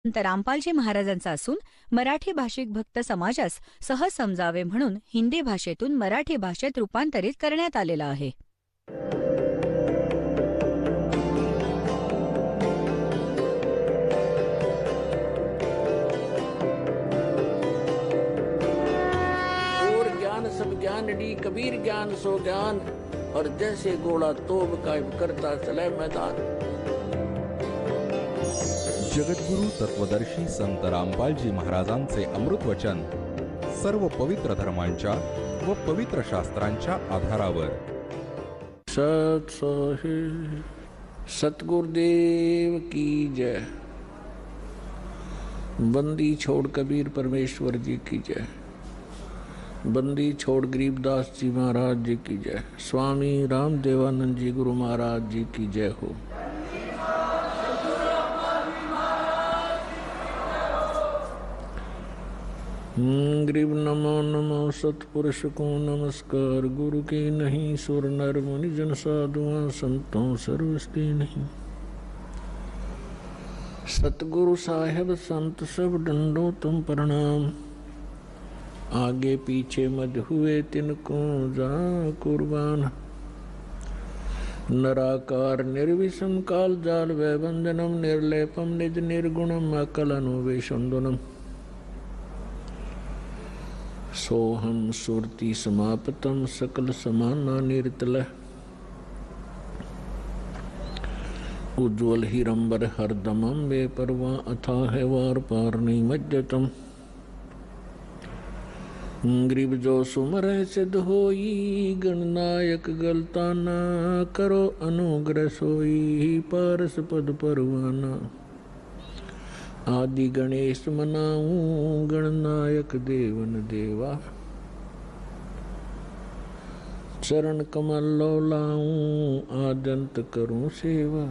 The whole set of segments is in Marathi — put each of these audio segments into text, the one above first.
संत रामपालजी महाराजांचा असून मराठी भाषिक भक्त समाजास सहज समजावे म्हणून हिंदी भाषेतून मराठी भाषेत रूपांतरित करण्यात आलेला आहे. और ज्ञान सब ज्ञानड़ी कबीर ज्ञान सो ज्ञान और जैसे घोड़ा तोब कायम करता चले मैदान. जगद्गुरु तत्वदर्शी संत रामपालजी महाराजांचे अमृत वचन सर्व पवित्र धर्मांच्या व पवित्र शास्त्रांच्या आधारावर. सत साहिब सतगुरुदेव की जय. बंदी छोड़ कबीर परमेश्वर जी की जय. बंदी छोड़ गरीबदास जी महाराज जी की जय. स्वामी रामदेवानंद जी गुरु महाराज जी की जय हो. गरीब नमो नमो सतपुरुष को नमस्कार. गुरु के नहीं सुर नर मुनि जन साधुआं संतों सर्वस्ती नहीं. सतगुरु साहेब संत सब डंडो तुम प्रणाम. आगे पीछे मत हुए तिनको जा कुर्बान. नराकार निर्विषम काल जाल वैबंधनम निर्लेपम निज निर्गुणम अकल अनुवेशंदनम. सोहम सुरति समापतम सकल समाना निर्तल. उज्ज्वल हिरंबर हरदमम वे परवा अथाह वार पार निमज्जतम. गरीब जो सुमर सिद्ध होई गणनायक गलता ना करो अनुग्रह सोई पारस पद परवाना. आदि गणेश मनाऊं गणनायक देवन देवा. चरण कमल लौलाऊं आद्यंत करूं सेवा.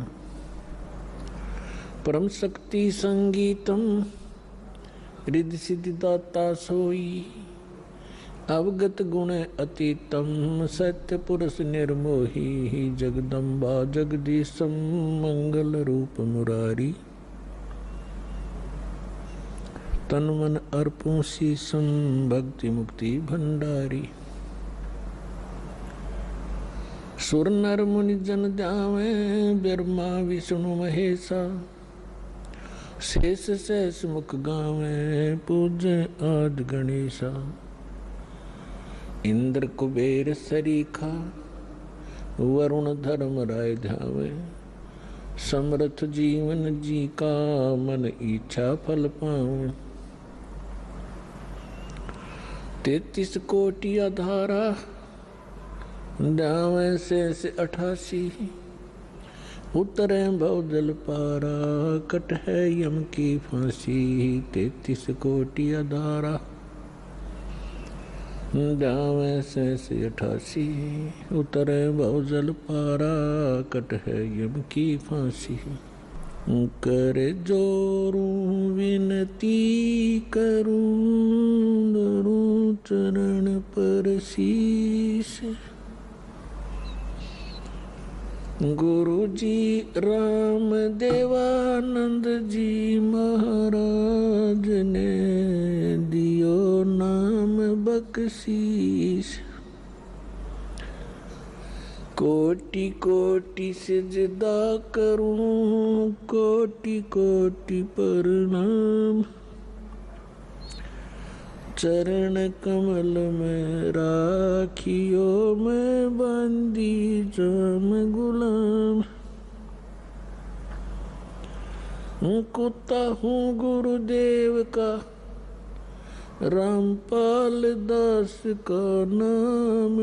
परम शक्ति संगीतम रिद्धि सिद्धि दाता सोई. अवगत गुण अतीतम सत्य पुरुष निर्मोही. जगदम्बा जगदीशम मंगल रूप मुरारी. तन मन अर्पों शीसम भक्ति मुक्ति भंडारी. सुर नर मुनि जन जावे ब्रह्मा विष्णु महेशा. शेष शेष मुख गावे पूज्य आदि गणेशा. इंद्र कुबेर सरीखा वरुण धर्म राय ध्यावे. समर्थ जीवन जी का मन इच्छा फल पावे. 33 कोटि अधारा जावे से 88. उतरे भवजल पारा कट है यम की फांसी. 33 कोटि अधारा जावे से 88. उतरे भवजल पारा कट है यम की फांसी. कर जोरूं विनती करूं धरूं चरण पर शीश. गुरु जी राम देवानंद जी महाराज ने दियो नाम बख्शीश. कोटि कोटि सिजदा करूं कोटि कोटि प्रणाम. चरण कमल में राखियो मैं बंदी जाम गुलाम. कुत्ता हूँ गुरुदेव का रामपाल दास का नाम.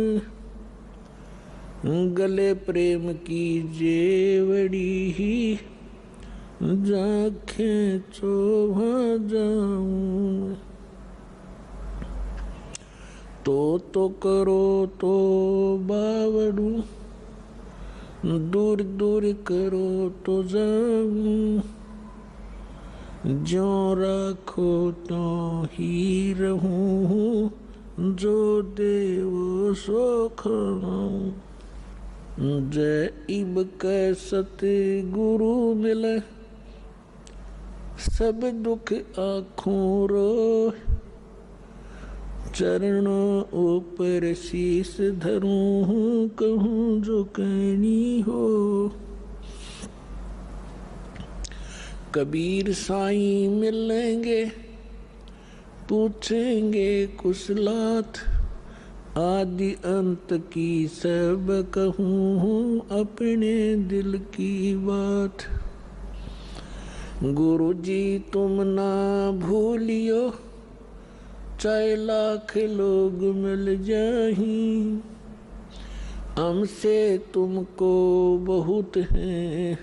गले प्रेम की जेवड़ी ही जाखें चोभा जाऊं. तो करो तो बावड़ू दूर दूर करो तो जाऊं. जो राखो तो ही रहूं जो देवो सो खाऊं. जय इब कै सत गुरु मिले सब दुख आँखों रो, चरणों ऊपर शीस धरूं, कहूँ जो कहनी हो। कबीर साईं मिलेंगे, पूछेंगे कुशलात, आदि अंत की सब कहूँ, अपने दिल की बात। गुरु जी तुम ना भूलियो, चाहे लाख लोग मिल जाहीं, हमसे तुमको बहुत है,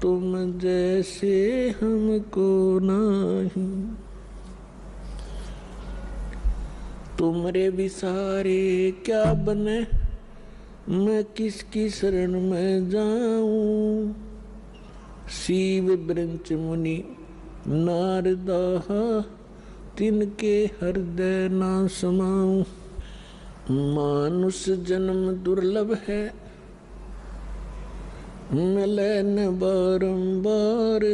तुम जैसे हमको नहीं। तुमरे विसारे क्या बने, मैं किसकी शरण में जाऊं। शिव ब्रंच मुनि नारदा, तिनके हृदय ना समाऊं। मानुष जन्म दुर्लभ है, मिले न बारंबार।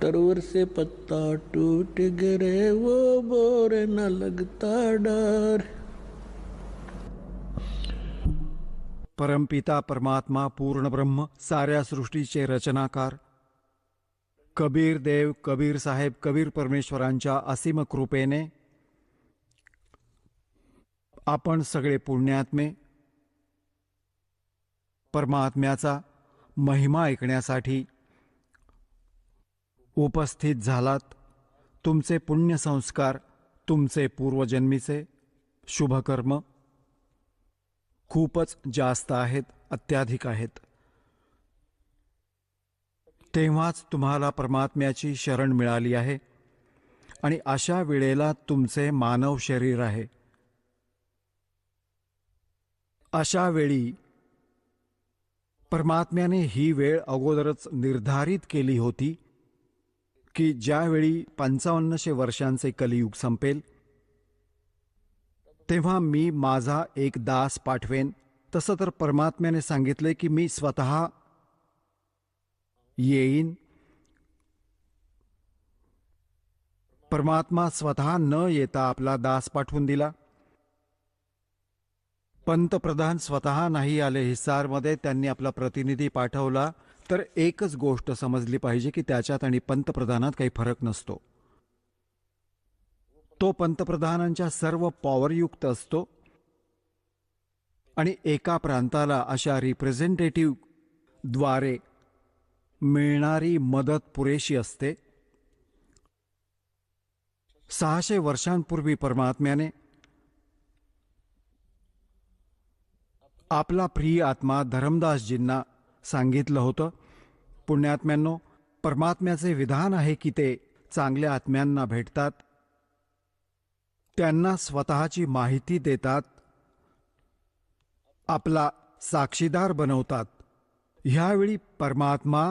तरवर से पत्ता टूट गिरे, वो बोर न लगता डर। परमपिता परमात्मा पूर्ण ब्रह्म, साऱ्या सृष्टीचे रचनाकार कबीर देव, कबीर साहेब, कबीर परमेश्वरांच्या असीम कृपेने आपण सगळे पुण्यात्मे परमात्म्याचा महिमा ऐकण्यासाठी उपस्थित झालात. तुमचे पुण्यसंस्कार, तुमचे पूर्वजन्मीचे शुभकर्म खूपच जास्त आहेत, अत्याधिक आहेत. तेव्हाच तुम्हाला परमात्म्याची शरण मिळाली आहे आणि अशा वेळेला तुमचे मानव शरीर आहे. अशा वेळी परमात्म्याने ही वेळ अगोदरच निर्धारित केली होती की ज्यावेळी 5500 वर्षांचे कलियुग संपेल तेव्हा मी माझा एक दास पाठवेन. तसं तर परमात्म्याने सांगितले की मी स्वतः येईन. परमात्मा स्वतः न येता आपला दास पाठवून दिला. पंतप्रधान स्वतः नाही आले हिसारमध्ये, त्यांनी आपला प्रतिनिधी पाठवला. तर एकच गोष्ट समजली पाहिजे की त्याच्यात आणि पंतप्रधानात काही फरक नसतो. तो पंतप्रधानांच्या सर्व पॉवरयुक्त असतो आणि एका प्रांताला अशा रिप्रेझेंटेटिव्ह द्वारे मिळणारी मदत पुरेशी असते. 600 वर्षांपूर्वी परमात्म्याने आपला प्रिय आत्मा धर्मदासजींना सांगितलं होतं, पुण्यात्म्यांनो, परमात्म्याचे विधान आहे की ते चांगल्या आत्म्यांना भेटतात, त्यांना स्वतःची माहिती देतात, आपला साक्षीदार बनवतात. ह्यावेळी परमात्मा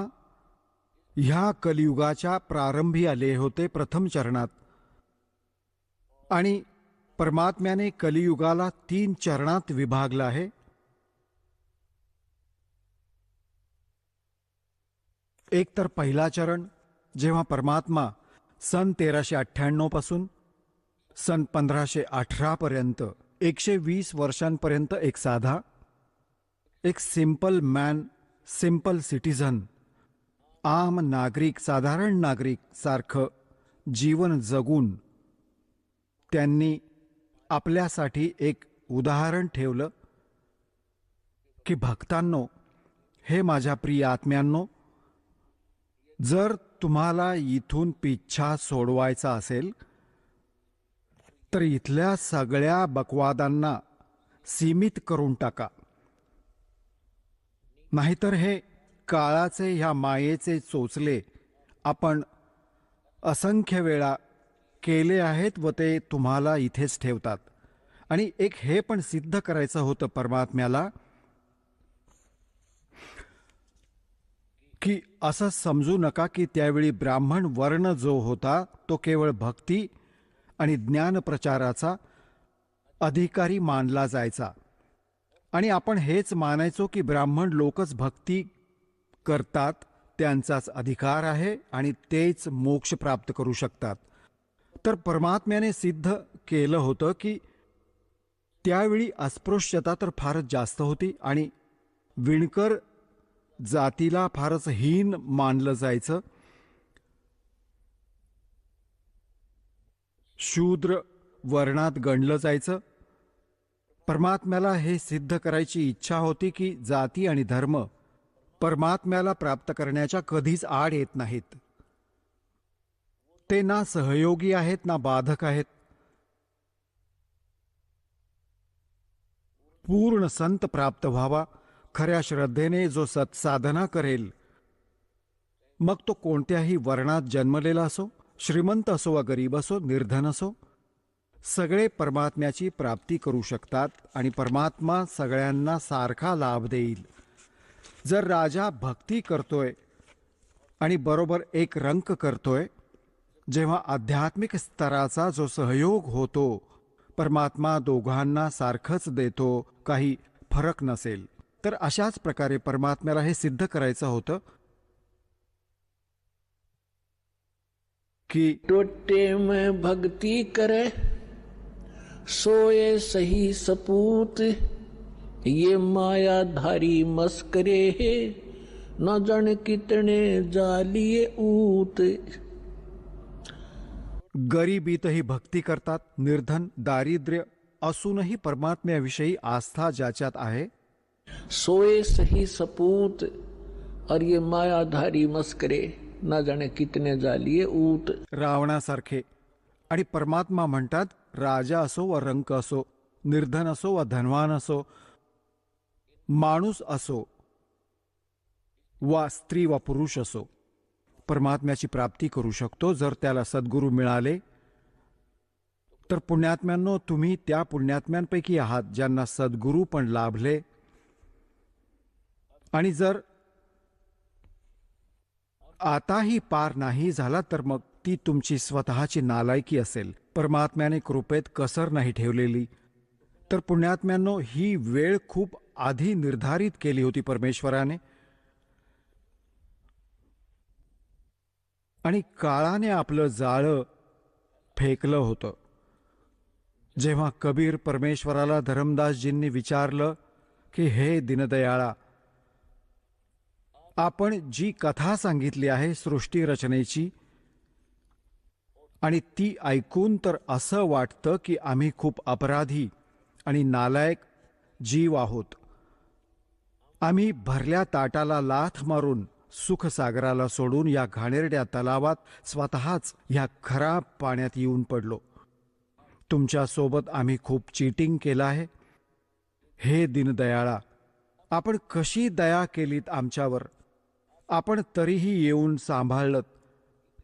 ह्या कलियुगाच्या प्रारंभी आले होते प्रथम चरणात. आणि परमात्म्याने कलियुगाला 3 चरणात विभागलं आहे. एक तर पहिला चरण, जेव्हा परमात्मा सन 1398 पासून सन 1518 पर्यंत 120 वर्षांपर्यंत एक साधा, एक सिंपल मॅन, सिंपल सिटीझन, आम नागरिक, साधारण नागरिक सारखं जीवन जगून त्यांनी आपल्यासाठी एक उदाहरण ठेवलं की भक्तांनो, हे माझ्या प्रिय आत्म्यांनो, जर तुम्हाला इथून पिच्छा सोडवायचा असेल तर इथल्या सगळ्या बकवादांना सीमित करून टाका. नाहीतर हे काळाचे, ह्या मायेचे चोचले आपण असंख्य वेळा केले आहेत व ते तुम्हाला इथेच ठेवतात. आणि एक हे पण सिद्ध करायचं होतं परमात्म्याला की असं समजू नका की त्यावेळी ब्राह्मण वर्ण जो होता तो केवळ भक्ती आणि ज्ञानप्रचाराचा अधिकारी मानला जायचा आणि आपण हेच मानायचो की ब्राह्मण लोकच भक्ती करतात, त्यांचाच अधिकार आहे आणि तेच मोक्ष प्राप्त करू शकतात. तर परमात्म्याने सिद्ध केलं होतं की त्यावेळी अस्पृश्यता तर फारच जास्त होती आणि विणकर जातीला फारच हीन मानलं जायचं. शूद्र वर्णात गणलं जायचं. परमात्म्याला हे सिद्ध करायची इच्छा होती की जाती आणि धर्म परमात्म्याला प्राप्त करण्याच्या कधीच आड येत नाहीत. ते ना सहयोगी आहेत ना बाधक आहेत. पूर्ण संत प्राप्त व्हावा, खऱ्या श्रद्धेने जो सत्साधना करेल, मग तो कोणत्याही वर्णात जन्मलेला असो, श्रीमंत असो वा गरीब असो, निर्धन असो, सगळे परमात्म्याची प्राप्ती करू शकतात आणि परमात्मा सगळ्यांना सारखा लाभ देईल. जर राजा भक्ती करतोय आणि बरोबर एक रंक करतोय, जेव्हा आध्यात्मिक स्तराचा जो सहयोग होतो, परमात्मा दोघांना सारखंच देतो, काही फरक नसेल. तर अशाच प्रकारे परमात्म्याला हे सिद्ध करायचं होतं की टोटे में भक्ति करे सोए सही सपूत, ये मायाधारी मस्करे है न जाने कितने जालिए ऊत. गरिबीतही भक्ती करतात, निर्धन दारिद्र्य असूनही परमात्म्याविषयी आस्था ज्याच्यात आहे. सोए सही सपूत और ये मायाधारी मस्करे न जाने कितने जालिए ऊत. रावणासारखे. आणि परमात्मा म्हणतात, राजा असो वा रंक असो, निर्धन असो वा धनवान असो, माणूस असो वा स्त्री वा पुरुष असो, परमात्म्याची प्राप्ती करू शकतो जर त्याला सद्गुरू मिळाले. तर पुण्यात्म्यांनो, तुम्ही त्या पुण्यात्म्यांपैकी आहात ज्यांना सद्गुरू पण लाभले. आणि जर आताही पार नाही झाला तर मग ती तुमची स्वतःची नालायकी असेल, परमात्म्याने कृपेत कसर नाही ठेवलेली. तर पुण्यात्म्यांनो, ही वेळ खूप आधी निर्धारित केली होती परमेश्वराने आणि काळाने आपलं जाळं फेकलं होतं. जेव्हा कबीर परमेश्वराला धरमदासजींनी विचारलं की हे दीनदयाळा, आपण जी कथा सांगितली आहे सृष्टी रचनेची, आणि ती ऐकून तर असं वाटतं की आम्ही खूप अपराधी आणि नालायक जीव आहोत. आम्ही भरल्या ताटाला लाथ मारून सुखसागराला सोडून या घाणेरड्या तलावात स्वतःच ह्या खराब पाण्यात येऊन पडलो. तुमच्यासोबत आम्ही खूप चीटिंग केलं आहे. हे दीनदयाळा, आपण कशी दया केलीत आमच्यावर. आपण तरीही येऊन सांभाळलं.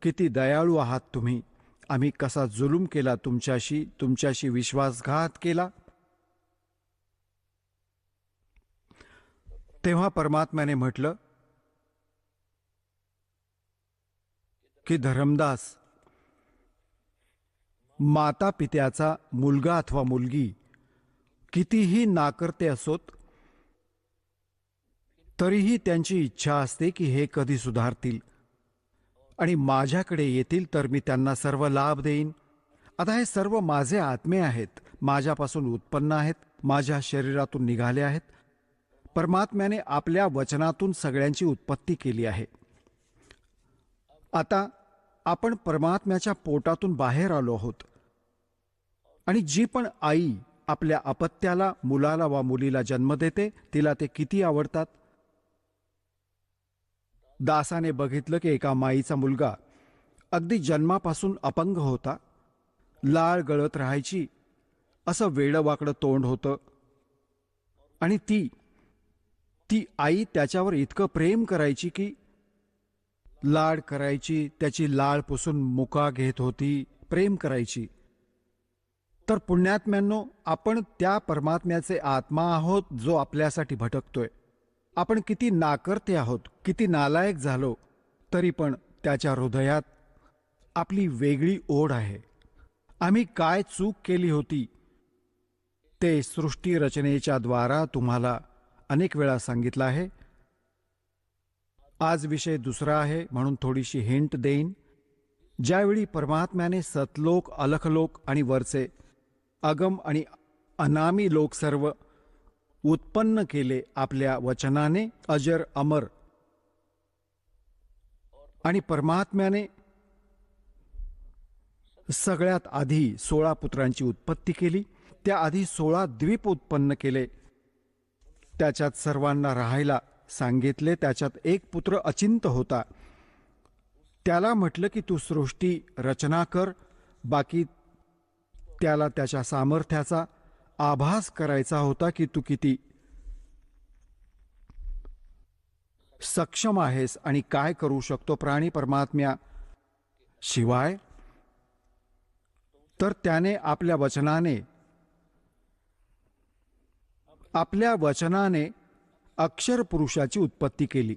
किती दयाळू आहात तुम्ही. आम्ही कसा जुलूम केला तुमच्याशी विश्वासघात केला. तेव्हा परमात्म्याने म्हटलं की धरमदास, माता पित्याचा मुलगा अथवा मुलगी कितीही नाकर्ते असोत, तरीही त्यांची इच्छा असते की हे कधी सुधारतील आणि माझ्याकडे येतील तर मी त्यांना सर्व लाभ देईन. आता हे सर्व माझे आत्मे आहेत, माझ्यापासून उत्पन्न आहेत, माझ्या शरीरातून निघाले आहेत. परमात्म्याने आपल्या वचनातून सगळ्यांची उत्पत्ती केली आहे. आता आपण परमात्म्याच्या पोटातून बाहेर आलो आहोत आणि जी पण आई आपल्या अपत्याला, मुलाला वा मुलीला जन्म देते, तिला ते किती आवडतात. दासाने बघितलं की एका माईचा मुलगा अगदी जन्मापासून अपंग होता. लाळ गळत राहायची, असं वेडवाकडं तोंड होतं आणि ती आई त्याच्यावर इतकं प्रेम करायची की लाड करायची, त्याची लाळ पुसून मुका घेत होती, प्रेम करायची. तर पुण्यात्म्यांनो, आपण त्या परमात्म्याचे आत्मा आहोत जो आपल्यासाठी भटकतोय. आपण किती नाकर्ते आहोत, किती नालायक झालो, तरी पण त्याच्या हृदयात आपली वेगळी ओढ आहे. आम्ही काय चूक केली होती ते सृष्टी रचनेच्या द्वारा तुम्हाला अनेक वेळा सांगितलं आहे. आज विषय दुसरा आहे म्हणून थोडीशी हिंट देईन. ज्यावेळी परमात्म्याने सतलोक, अलखलोक आणि वरचे अगम आणि अनामी लोक सर्व उत्पन्न केले आपल्या वचनाने अजर अमर, आणि परमात्म्याने सगळ्यात आधी 16 पुत्रांची उत्पत्ती केली. त्याआधी 16 द्वीप उत्पन्न केले, त्याच्यात सर्वांना राहायला सांगितले. त्याच्यात एक पुत्र अचिंत होता. त्याला म्हटलं की तू सृष्टी रचना कर. बाकी त्याला त्याच्या सामर्थ्याचा आभास करायचा होता की तू किती सक्षम आहेस आणि काय करू शकतो प्राणी परमात्म्या शिवाय. तर त्याने आपल्या वचनाने अक्षर पुरुषाची उत्पत्ती केली.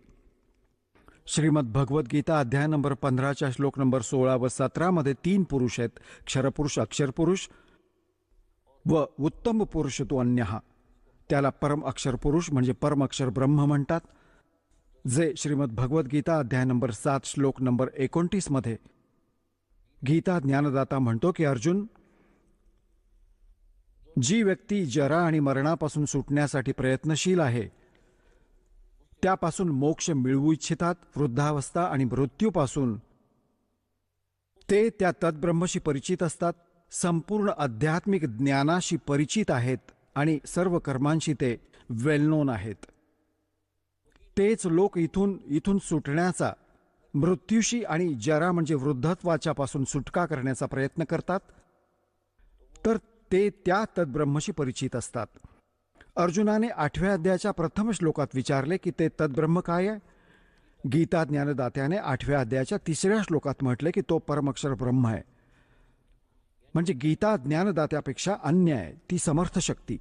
श्रीमद भगवद्गीता अध्याय नंबर 15 श्लोक नंबर 16 व 17 मध्ये 3 पुरुष आहेत, क्षरपुरुष, अक्षरपुरुष व उत्तम पुरुष तो अन्यहा. त्याला परम अक्षर पुरुष म्हणजे परम अक्षर ब्रह्म म्हणतात, जे श्रीमद भगवद्गीता अध्याय नंबर 7 श्लोक नंबर 29 मध्ये गीता ज्ञानदाता म्हणतो की अर्जुन, जी व्यक्ती जरा आणि मरणापासून सुटण्यासाठी प्रयत्नशील आहे, त्यापासून मोक्ष मिळवू इच्छितात, वृद्धावस्था आणि मृत्यूपासून ते त्या तद्ब्रह्मशी परिचित असतात, संपूर्ण आध्यात्मिक ज्ञानाशी परिचित आहेत आणि सर्व कर्मांशी ते वेल नोन आहेत. तेच लोक इथून सुटण्याचा, मृत्यूशी आणि जरा म्हणजे वृद्धत्वाच्या पासून सुटका करण्याचा प्रयत्न करतात, तर ते त्या तद्ब्रह्मशी परिचित असतात. अर्जुनाने 8व्या अध्यायाच्या प्रथम श्लोकात विचारले की ते तद्ब्रह्म काय आहे. गीता ज्ञानदात्याने 8व्या अध्यायाच्या 3ऱ्या श्लोकात म्हटले की तो परमअक्षर ब्रह्म आहे. म्हणजे गीता ज्ञानदात्यापेक्षा अन्य आहे, ती समर्थ शक्ती.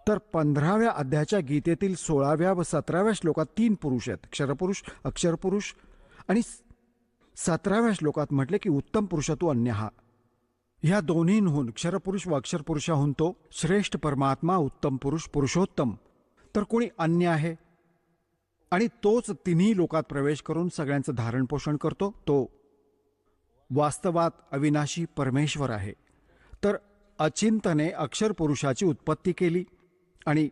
तर 15व्या अध्यायाच्या गीतेतील 16व्या व 17व्या श्लोकात 3 पुरुष आहेत, क्षरपुरुष, अक्षरपुरुष, आणि 17व्या श्लोकात म्हटले की उत्तम पुरुष तो अन्यहा. ह्या दोन्हींहून, क्षरपुरुष व अक्षरपुरुषाहून तो श्रेष्ठ परमात्मा, उत्तम पुरुष, पुरुषोत्तम, तर कोणी अन्य आहे आणि तोच तिन्ही लोकात प्रवेश करून सगळ्यांचं धारण पोषण करतो. तो वास्तवात अविनाशी परमेश्वर आहे. तर अचिंतने अक्षरपुरुषाची उत्पत्ती केली आणि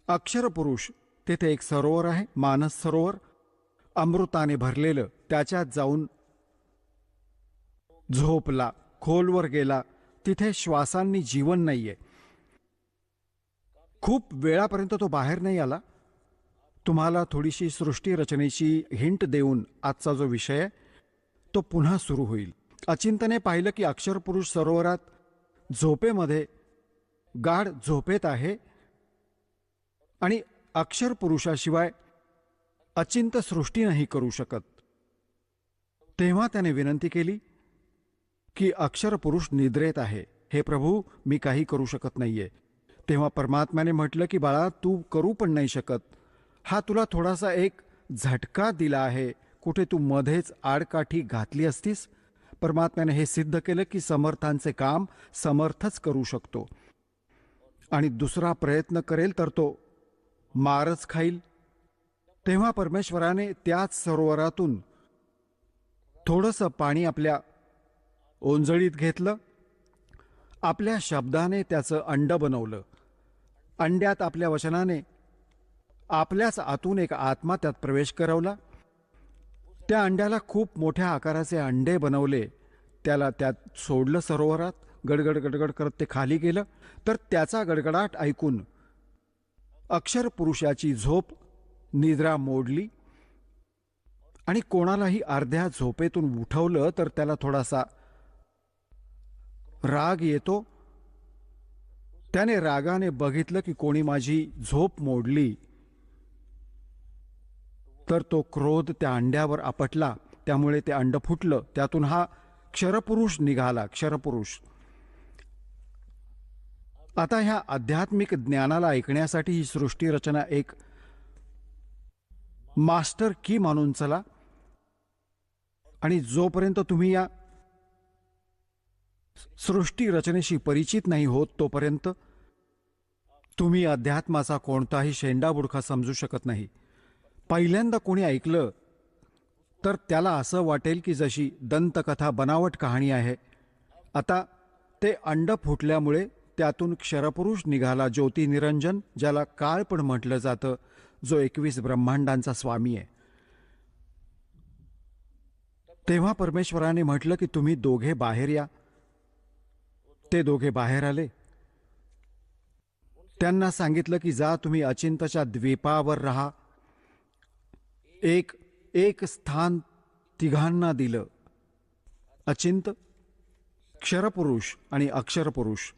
अक्षरपुरुष तेथे एक सरोवर आहे, मानस सरोवर, अमृताने भरलेलं. त्याच्यात जाऊन झोपला, खोलवर गेला. तिथे श्वासांनी जीवन नाहीये. खूप वेळापर्यंत तो बाहेर नाही आला. तुम्हाला थोडीशी सृष्टी रचनेची हिंट देऊन आजचा जो विषय आहे तो पुन्हा सुरू होईल. अचिंतने पाहिलं की अक्षरपुरुष सरोवरात झोपेमध्ये गाढ झोपेत आहे आणि अक्षरपुरुषाशिवाय अचिंत सृष्टी नाही करू शकत. तेव्हा त्याने विनंती केली की अक्षरपुरुष निद्रेत आहे, हे प्रभू मी काही करू शकत नाहीये. तेव्हा परमात्म्याने म्हटलं की बाळा तू करू पण नाही शकत. हा तुला थोडासा एक झटका दिला आहे, कुठे तू मध्येच आडकाठी घातली असतीस. परमात्म्याने हे सिद्ध केलं की समर्थांचे काम समर्थच करू शकतो आणि दुसरा प्रयत्न करेल तर तो मारच खाईल. तेव्हा परमेश्वराने त्याच सरोवरातून थोडंसं पाणी आपल्या ओंजळीत घेतलं, आपल्या शब्दाने त्याचं अंड बनवलं. अंड्यात आपल्या वचनाने आपल्याच आतून एक आत्मा त्यात प्रवेश करवला. त्या अंड्याला खूप मोठ्या आकाराचे अंडे बनवले, त्याला त्यात सोडलं सरोवरात. गडगड गडगड करत ते खाली गेलं. तर त्याचा गडगडाट ऐकून अक्षर पुरुषाची झोप निद्रा मोडली आणि कोणालाही अर्ध्या झोपेतून उठवलं तर त्याला थोडासा राग येतो. त्याने रागाने बघितलं की कोणी माझी झोप मोडली, तर तो क्रोध त्या अंड्यावर आपटला. त्यामुळे ते अंड फुटलं. त्यातून हा क्षरपुरुष निघाला, क्षरपुरुष. आता ह्या आध्यात्मिक ज्ञानाला ऐकण्यासाठी ही सृष्टी रचना एक मास्टर की मानून चला. आणि जोपर्यंत तुम्ही या सृष्टी रचनेशी परिचित नाही होत तोपर्यंत तुम्ही अध्यात्माचा कोणताही शेंडाबुडखा समजू शकत नाही. पहिल्यांदा कोणी ऐकलं तर त्याला असं वाटेल की जशी दंतकथा बनावट कहाणी आहे. आता ते अंड फुटल्यामुळे त्यातून क्षरपुरुष निघाला, ज्योती निरंजन, ज्याला काळ पण म्हटलं जातं, जो 21 ब्रह्मांडांचा स्वामी आहे. तेव्हा परमेश्वराने म्हटलं की तुम्ही दोघे बाहेर या. ते दोघे बाहेर आले. त्यांना सांगितलं की जा तुम्ही अचिंतच्या द्वीपावर राहा. एक एक स्थान तिघांना दिलं, अचिंत, क्षरपुरुष आणि अक्षरपुरुष.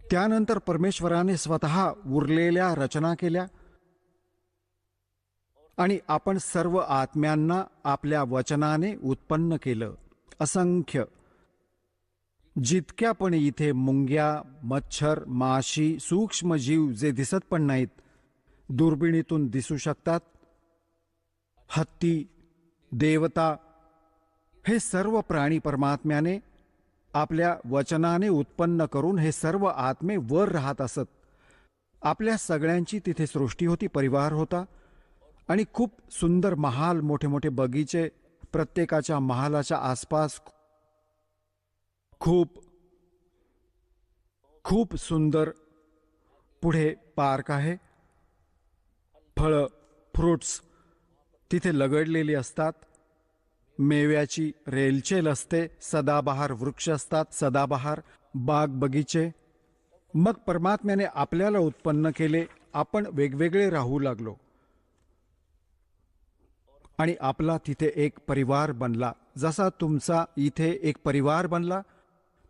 त्यानंतर परमेश्वराने स्वतः उरलेल्या रचना केल्या आणि आपण सर्व आत्म्यांना आपल्या वचनाने उत्पन्न केलं. असंख्य, जितक्या पण इथे मुंग्या, मच्छर, माशी, सूक्ष्म जीव जे दिसत पण नाहीत, दुर्बिणीतून दिसू शकतात, हत्ती, देवता, हे सर्व प्राणी परमात्म्याने आपल्या वचनाने उत्पन्न करून हे सर्व आत्मे वर राहत असत. आपल्या सगळ्यांची तिथे सृष्टी होती, परिवार होता आणि खूप सुंदर महाल, मोठे मोठे बगीचे, प्रत्येकाच्या महालाच्या आसपास खूप खूप सुंदर पुढे पार्क आहे. फळं, फ्रुट्स तिथे लगडलेली असतात. मेव्याची रेलचेल असते. सदाबहार वृक्ष असतात, सदाबहार बाग बगीचे. मग परमात्म्याने आपल्याला उत्पन्न केले. आपण वेगवेगळे राहू लागलो आणि आपला तिथे एक परिवार बनला. जसा तुमचा इथे एक परिवार बनला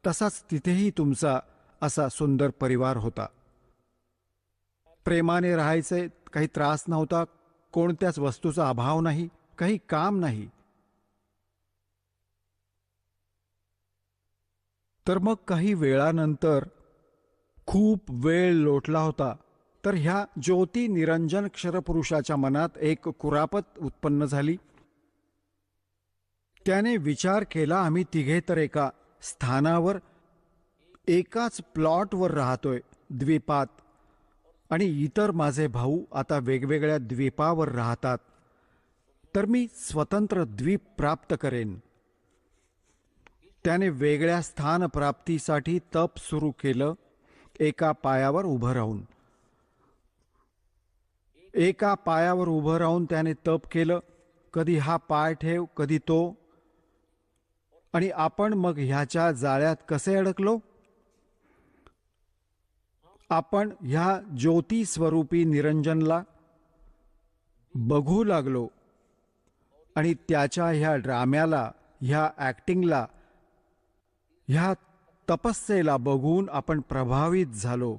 तसाच तिथेही तुमचा असा सुंदर परिवार होता. प्रेमाने राहायचे, काही त्रास नव्हता, कोणत्याच वस्तूचा अभाव नाही, काही काम नाही. तर मग काही वेळानंतर खूप वेळ लोटला होता. तर ह्या ज्योती निरंजन क्षरपुरुषाच्या मनात एक कुरापत उत्पन्न झाली. त्याने विचार केला, आम्ही तिघे तर एका स्थानावर, एकाच प्लॉटवर राहतोय, द्वीपात, आणि इतर माझे भाऊ आता वेगवेगळ्या द्वीपावर राहतात. तर मी स्वतंत्र द्वीप प्राप्त करेन. त्याने वेगळ्या स्थान प्राप्तीसाठी तप सुरू केलं. एका पायावर उभं राहून, एका पायावर उभं राहून त्याने तप केलं. कधी हा पाय ठेव, कधी तो. आणि आपण मग ह्याच्या जाळ्यात कसे अडकलो? आपण ह्या ज्योती स्वरूपी निरंजनला बघू लागलो आणि त्याच्या ह्या ड्राम्याला, ह्या ॲक्टिंगला, ह्या तपस्येला बघून आपण प्रभावित झालो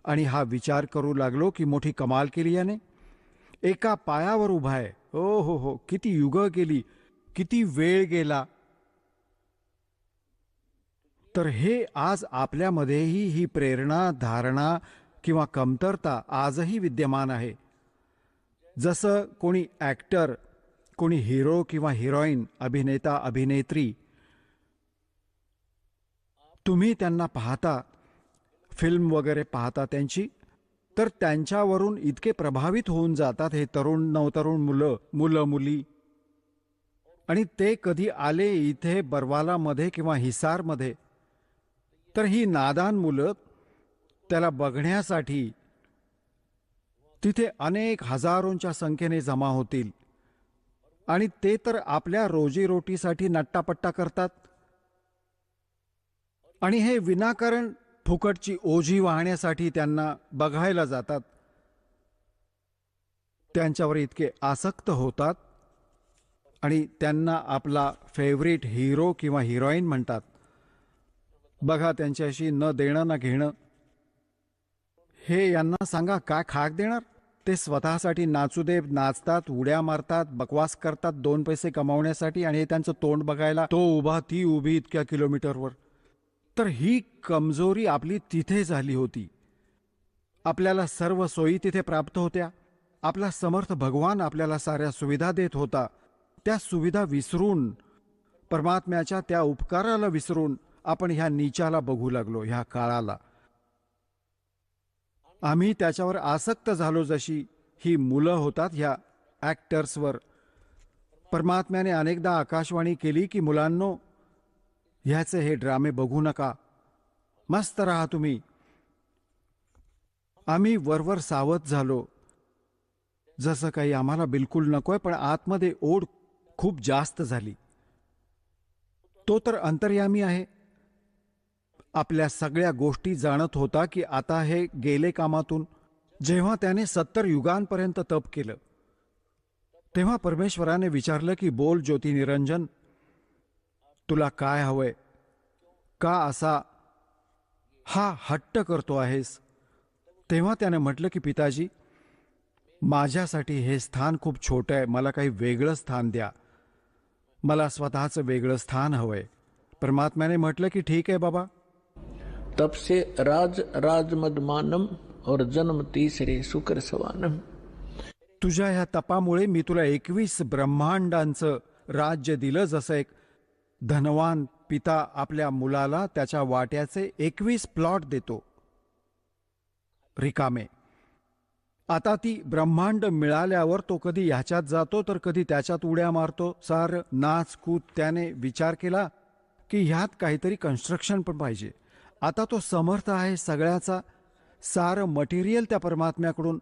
आणि हा विचार करू लागलो की मोठी कमाल केली याने. एका पायावर उभा आहे. ओ हो हो, किती युग गेली, किती वेळ गेला. तर हे आज आपल्यामध्येही ही प्रेरणा, धारणा किंवा कमतरता आजही विद्यमान आहे. जसं कोणी ॲक्टर, कोणी हिरो किंवा हिरोईन, अभिनेता, अभिनेत्री, तुम्ही त्यांना पाहता, फिल्म वगैरे पाहता त्यांची, तर त्यांच्यावरून इतके प्रभावित होऊन जातात हे तरुण नवतरुण मुलं मुली. आणि ते कधी आले इथे बरवालामध्ये किंवा हिसारमध्ये, तर ही नादान मुलं त्याला बघण्यासाठी तिथे अनेक हजारोंच्या संख्येने जमा होतील. आणि ते तर आपल्या रोजीरोटीसाठी नट्टापट्टा करतात आणि हे विनाकारण फुकटची ओझी वाहण्यासाठी त्यांना बघायला जातात. त्यांच्यावर इतके आसक्त होतात आणि त्यांना आपला फेवरेट हिरो किंवा हिरोईन म्हणतात. बघा, त्यांच्याशी न देणं ना घेणं. हे यांना सांगा काय खाक देणार? ते स्वतःसाठी नाचू दे, नाचतात, उड्या मारतात, बकवास करतात 2 पैसे कमावण्यासाठी, आणि हे त्यांचं तोंड बघायला तो उभा, ती उभी इतक्या किलोमीटरवर. तर ही कमजोरी आपली तिथे झाली होती. आपल्याला सर्व सोयी तिथे प्राप्त होत्या. आपला समर्थ भगवान आपल्याला साऱ्या सुविधा देत होता. त्या सुविधा विसरून, परमात्म्याच्या त्या उपकाराला विसरून आपण ह्या नीचाला बघू लागलो, ह्या काळाला. आम्ही त्याच्यावर आसक्त झालो, जशी ही मुलं होतात ह्या ॲक्टर्सवर. परमात्म्याने अनेकदा आकाशवाणी केली की मुलांनो, ह्याचे हे ड्रामे बघू नका, मस्त राहा तुम्ही. आम्ही वरवर सावध झालो, जसं काही आम्हाला बिलकुल नकोय, पण आतमध्ये ओढ खूप जास्त झाली. तो तर अंतर्यामी आहे, आपल्या सगळ्या गोष्टी जाणत होता की आता हे गेले कामातून. जेव्हा त्याने 70 युगांपर्यंत तप केलं, तेव्हा परमेश्वराने विचारलं की बोल ज्योती निरंजन, तुला काय हवंय, का असा हा हट्ट करतो आहेस. तेव्हा त्याने म्हटलं की पिताजी, माझ्यासाठी हे स्थान खूप छोटं आहे, मला काही वेगळं स्थान द्या, मला स्वतःचं वेगळं स्थान हवंय. परमात्म्याने म्हटलं की ठीक आहे बाबा, तब से राज राजमदमानम और जन्म तीसरे शुक्र सवानम. तुझ्या ह्या तपामुळे मी तुला 21 ब्रह्मांडांचं राज्य दिलं, जसं एक धनवान पिता आपल्या मुलाला त्याच्या वाट्याचे 21 प्लॉट देतो रिकामे. आता ती ब्रह्मांड मिळाल्यावर तो कधी ह्याच्यात जातो तर कधी त्याच्यात उड्या मारतो. सार नाचकूत त्याने विचार केला की ह्यात काहीतरी कन्स्ट्रक्शन पण पाहिजे. आता तो समर्थ आहे सगळ्याचा, सारं मटेरियल त्या परमात्म्याकडून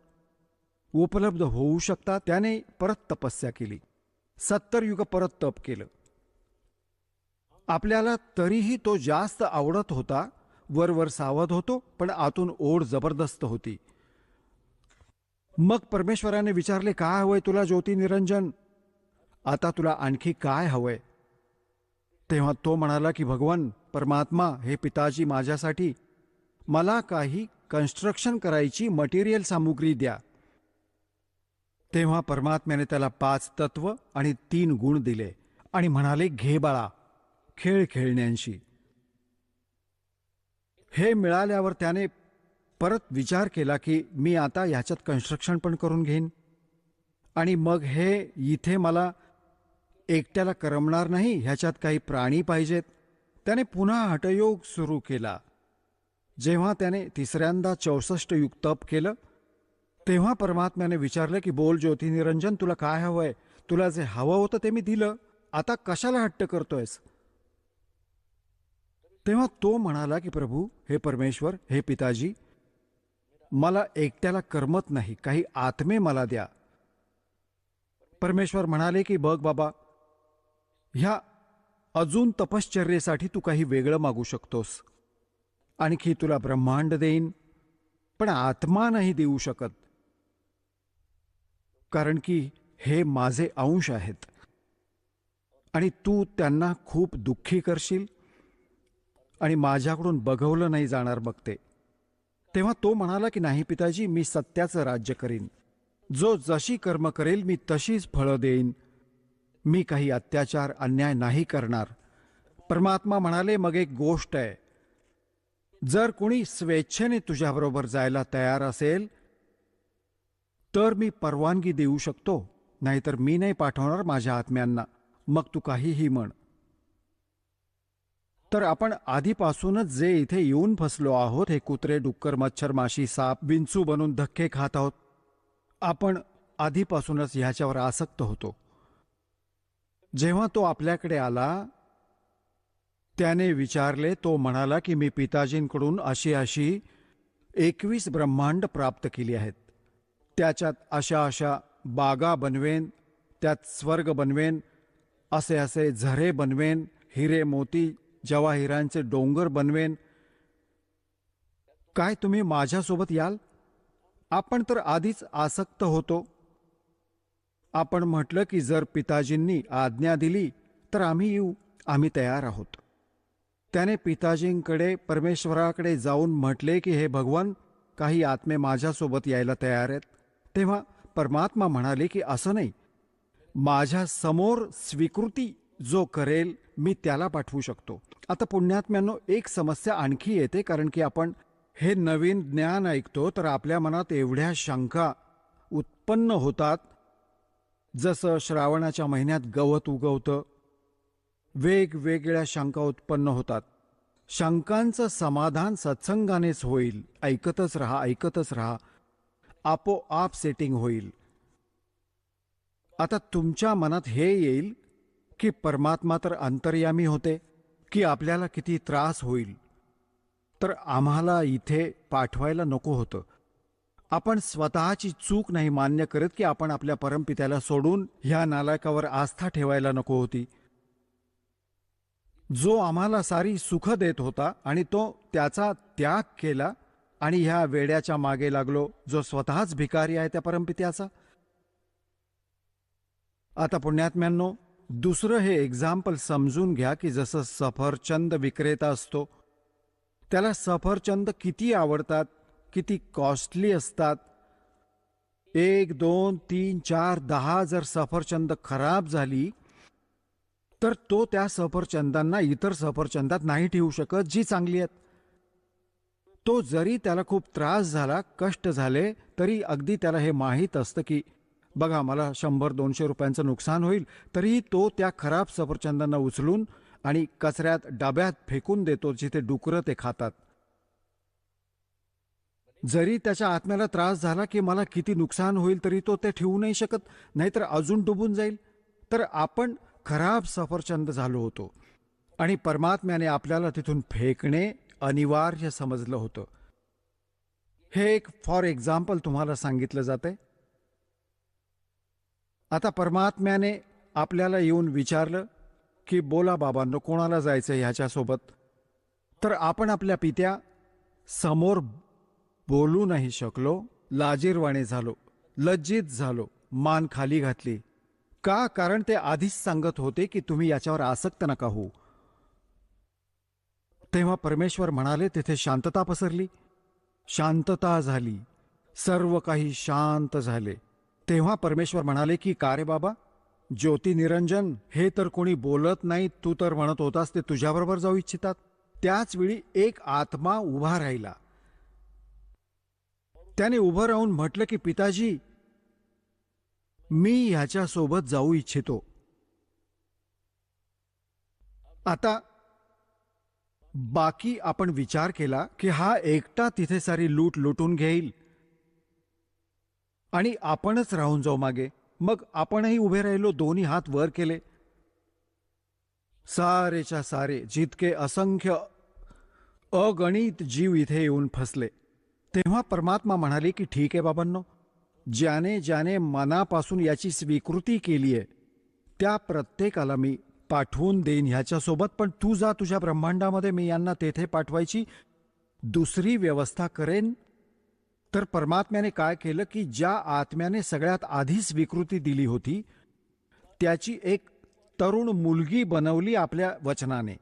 उपलब्ध होऊ शकतात. त्याने परत तपस्या केली, 70 युग परत तप केलं. आपल्याला तरीही तो जास्त आवडत होता, वरवर सावध होतो, पण आतून ओढ जबरदस्त होती. मग परमेश्वराने विचारले, काय हवंय तुला ज्योती निरंजन, आता तुला आणखी काय हवंय. तेव्हा तो म्हणाला की भगवान परमात्मा, हे पिताजी, माझ्यासाठी मला काही कन्स्ट्रक्शन करायची मटेरियल सामुग्री द्या. तेव्हा परमात्म्याने त्याला 5 तत्व आणि 3 गुण दिले आणि म्हणाले, घे बाळा, खेळ खेळण्यांशी. हे मिळाल्यावर त्याने परत विचार केला की मी आता ह्याच्यात कन्स्ट्रक्शन पण करून घेईन, आणि मग हे इथे मला एकट्याला करमणार नाही, ह्याच्यात काही प्राणी पाहिजेत. त्याने पुन्हा हठयोग सुरू केला. जेव्हा त्याने तिसऱ्यांदा 64 युग तप केलं, तेव्हा परमात्म्याने विचारलं की बोल ज्योती निरंजन, तुला काय हवंय. तुला जे हवं होतं ते मी दिलं, आता कशाला हट्ट करतोयस. तेव्हा तो म्हणाला की प्रभू, हे परमेश्वर, हे पिताजी, मला एकट्याला करमत नाही, काही आत्मे मला द्या. परमेश्वर म्हणाले की बघ बाबा, ह्या अजून तपश्चर्येसाठी तू काही वेगळं मागू शकतोस. आणखी तुला ब्रह्मांड देईन, पण आत्मा नाही देऊ शकत, कारण की हे माझे अंश आहेत आणि तू त्यांना खूप दुःखी करशील आणि माझ्याकडून बघवलं नाही जाणार बघते. तेव्हा तो म्हणाला की नाही पिताजी, मी सत्याचं राज्य करीन, जो जशी कर्म करेल मी तशीच फळं देईन, मी काही अत्याचार अन्याय नाही करणार. परमात्मा म्हणाले, मग एक गोष्ट आहे, जर कोणी स्वेच्छेने तुझ्याबरोबर जायला तयार असेल तर मी परवानगी देऊ शकतो, नाहीतर मी नाही पाठवणार माझ्या आत्म्यांना, मग तू काहीही म्हण. तर आपण आधीपासूनच जे इथे येऊन फसलो आहोत, हे कुत्रे, डुक्कर, मच्छर, माशी, साप, विंचू बनून धक्के खात आहोत, आपण आधीपासूनच ह्याच्यावर आसक्त होतो. जेव्हा तो आपल्याकडे आला, त्याने विचारले, तो म्हणाला की मी पिताजींकडून अशी अशी 21 ब्रह्मांड प्राप्त केली आहेत, त्याच्यात अशा अशा बागा बनवेन, त्यात स्वर्ग बनवेन, असे असे झरे बनवेन, हिरे मोती जवाहिरांचे डोंगर बनवेन. काय तुम्ही माझ्यासोबत याल. आपण तर आधीच आसक्त होतो. आपण म्हटलं की जर पिताजींनी आज्ञा दिली तर आम्ही येऊ, आम्ही तयार आहोत. त्याने पिताजींकडे, परमेश्वराकडे जाऊन म्हटले की हे भगवान, काही आत्मे माझ्यासोबत यायला तयार आहेत. तेव्हा परमात्मा म्हणाले की असं नाही, माझ्या समोर स्वीकृती जो करेल मी त्याला पाठवू शकतो. आता पुण्यात्म्यांनो, एक समस्या आणखी येते, कारण की आपण हे नवीन ज्ञान ऐकतो तर आपल्या मनात एवढ्या शंका उत्पन्न होतात. जसं श्रावणाच्या महिन्यात गवत उगवतं, वेगवेगळ्या शंका उत्पन्न होतात. शंकांचं समाधान सत्संगानेच होईल. ऐकतच राहा, ऐकतच राहा, आपोआप सेटिंग होईल. आता तुमच्या मनात हे येईल की परमात्मा तर अंतर्यामी होते, की आपल्याला किती त्रास होईल. तर आम्हाला इथे पाठवायला नको होतं. आपण स्वतःची चूक नाही मान्य करत की आपण आपल्या परमपित्याला सोडून ह्या नालायकावर आस्था ठेवायला नको होती, जो आम्हाला सारी सुख देत होता आणि तो त्याचा त्याग केला आणि ह्या वेड्याच्या मागे लागलो, जो स्वतःच भिकारी आहे त्या परमपित्याचा. आता पुण्यात्म्यांनो, दुसरं हे एक्झाम्पल समजून घ्या की जसं सफरचंद विक्रेता असतो, त्याला सफरचंद किती आवडतात, किती कॉस्टली असतात. 1, 2, 3, 4, 10 जर सफरचंद खराब झाली तर तो त्या सफरचंदांना इतर सफरचंदात नाही ठेवू शकत जी चांगली आहेत. तो जरी त्याला खूप त्रास झाला, कष्ट झाले, तरी अगदी त्याला हे माहीत असतं की बघा मला 100-200 रुपयांचं नुकसान होईल, तरीही तो त्या खराब सफरचंदांना उचलून आणि कचऱ्यात डब्यात फेकून देतो जिथे डुकरं ते खातात. जरी त्याच्या आत्म्याला त्रास झाला की मला किती नुकसान होईल, तरी तो ते ठेवू नाही शकत, नाहीतर अजून डुबून जाईल. तर आपण खराब सफरचंद झालो होतो आणि परमात्म्याने आपल्याला तिथून फेकणे अनिवार्य समजलं होतं. हे एक फॉर एक्झाम्पल तुम्हाला सांगितलं जातंय. आता परमात्म्याने आपल्याला येऊन विचारलं की बोला बाबांनो, कोणाला जायचं ह्याच्यासोबत. तर आपण आपल्या पित्या समोर बोलू नाही शकलो, लाजीरवाणे झालो, लज्जित झालो, मान खाली घातली. का? कारण ते आधीच सांगत होते की तुम्ही याच्यावर आसक्त नका होऊ. तेव्हा परमेश्वर म्हणाले, तिथे शांतता पसरली, शांतता झाली, सर्व काही शांत झाले. तेव्हा परमेश्वर म्हणाले की का रे बाबा, ज्योती निरंजन, हे तर कोणी बोलत नाही, तू तर म्हणत होतास ते तुझ्याबरोबर जाऊ इच्छितात. त्याच वेळी एक आत्मा उभा राहिला. त्याने उभं राहून म्हटलं की पिताजी, मी ह्याच्यासोबत जाऊ इच्छितो. आता बाकी आपण विचार केला की हा एकटा तिथे सारी लूट लुटून घेईल आणि आपणच राहून जाऊ मागे. मग आपणही उभे राहिलो, दोन्ही हात वर केले. सारेच्या सारे जितके असंख्य अगणित जीव इथे येऊन फसले. तेव्हा परमात्मा म्हणाले की ठीक आहे बाबांनो, ज्याने ज्याने मनापासून याची स्वीकृती केली आहे त्या प्रत्येकाला मी पाठवून देईन ह्याच्यासोबत. पण तू जा तुझ्या ब्रह्मांडामध्ये, मी यांना तेथे पाठवायची दुसरी व्यवस्था करेन. तर परमात्म्याने काय केलं की ज्या आत्म्याने सगळ्यात आधी स्वीकृती दिली होती त्याची एक तरुण मुलगी बनवली आपल्या वचनाने,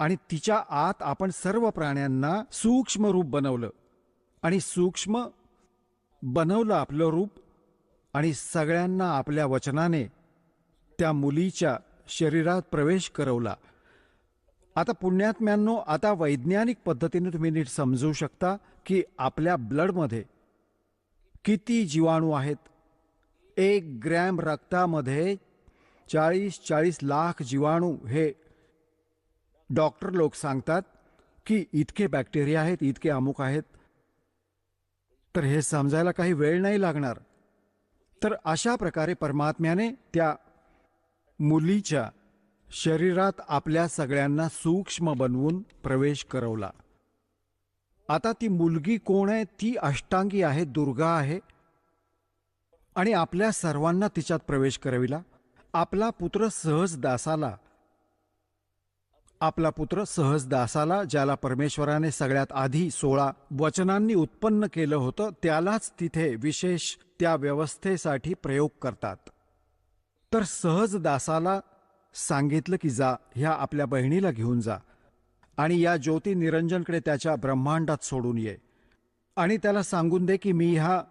आणि तिच्या आत आपण सर्व प्राण्यांना सूक्ष्म रूप बनवलं आणि सूक्ष्म बनवलं आपलं रूप, आणि सगळ्यांना आपल्या वचनाने त्या मुलीच्या शरीरात प्रवेश करवला. आता पुण्यात्म्यांनो, आता वैज्ञानिक पद्धतीने तुम्ही नीट समजू शकता की आपल्या ब्लडमध्ये किती जीवाणू आहेत. 1 ग्रॅम रक्तामध्ये 40 लाख जीवाणू, हे डॉक्टर लोक सांगतात की इतके बॅक्टेरिया आहेत, इतके अमुक आहेत. तर हे समजायला काही वेळ नाही लागणार. तर अशा प्रकारे परमात्म्याने त्या मुलीच्या शरीरात आपल्या सगळ्यांना सूक्ष्म बनवून प्रवेश करवला. आता ती मुलगी कोण आहे? ती अष्टांगी आहे, दुर्गा आहे, आणि आपल्या सर्वांना तिच्यात प्रवेश करविला. आपला पुत्र सहजदासाला ज्याला परमेश्वराने सगळ्यात आधी 16 वचनांनी उत्पन्न केलं होतं, त्यालाच तिथे विशेष त्या व्यवस्थेसाठी प्रयोग करतात. तर सहजदासाला सांगितलं की जा, ह्या आपल्या बहिणीला घेऊन जा आणि या ज्योती निरंजनकडे त्याच्या ब्रह्मांडात सोडून ये, आणि त्याला सांगून दे की मी ह्या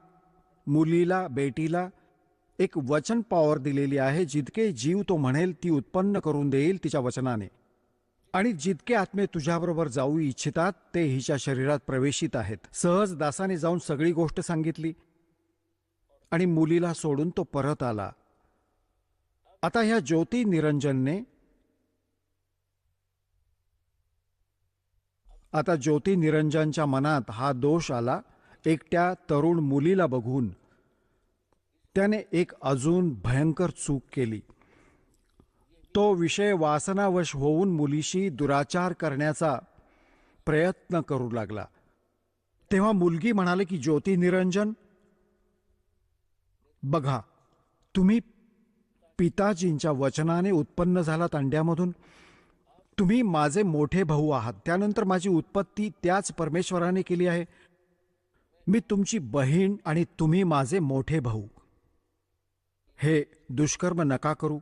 मुलीला, बेटीला एक वचन पॉवर दिलेली आहे. जितके जीव तो म्हणेल ती उत्पन्न करून देईल तिच्या वचनाने, आणि जितके आत्मे तुझ्याबरोबर जाऊ इच्छितात ते हिच्या शरीरात प्रवेशित आहेत. सहजदासाने जाऊन सगळी गोष्ट सांगितली आणि मुलीला सोडून तो परत आला. आता ह्या ज्योती निरंजनने आता ज्योती निरंजनच्या मनात हा दोष आला. एकट्या तरुण मुलीला बघून त्याने एक अजून भयंकर चूक केली. तो विषय वासनावश होऊन मुलीशी दुराचार करण्याचा प्रयत्न करू लागला. तेव्हा मुलगी म्हणाली की ज्योती निरंजन, बघा, तुम्ही पिताजींच्या वचनाने उत्पन्न झालात अंड्यामधून. तुम्ही माझे मोठे भाऊ आहात. त्यानंतर माझी उत्पत्ती त्याच परमेश्वराने केली आहे. मी तुमची बहीण आणि तुम्ही माझे मोठे भाऊ. हे दुष्कर्म नका करू.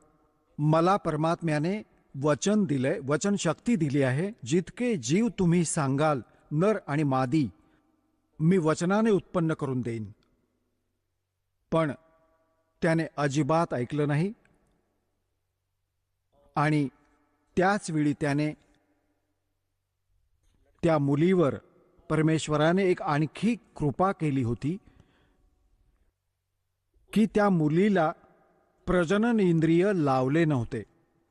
मला परमात्म्याने वचन दिलंय, वचन शक्ती दिली आहे. जितके जीव तुम्ही सांगाल, नर आणि मादी, मी वचनाने उत्पन्न करून देईन. पण त्याने अजिबात ऐकलं नाही. आणि त्याच वेळी त्याने त्या मुलीवर परमेश्वराने एक आणखी कृपा केली होती की त्या मुलीला प्रजनन इंद्रिय लावले नव्हते.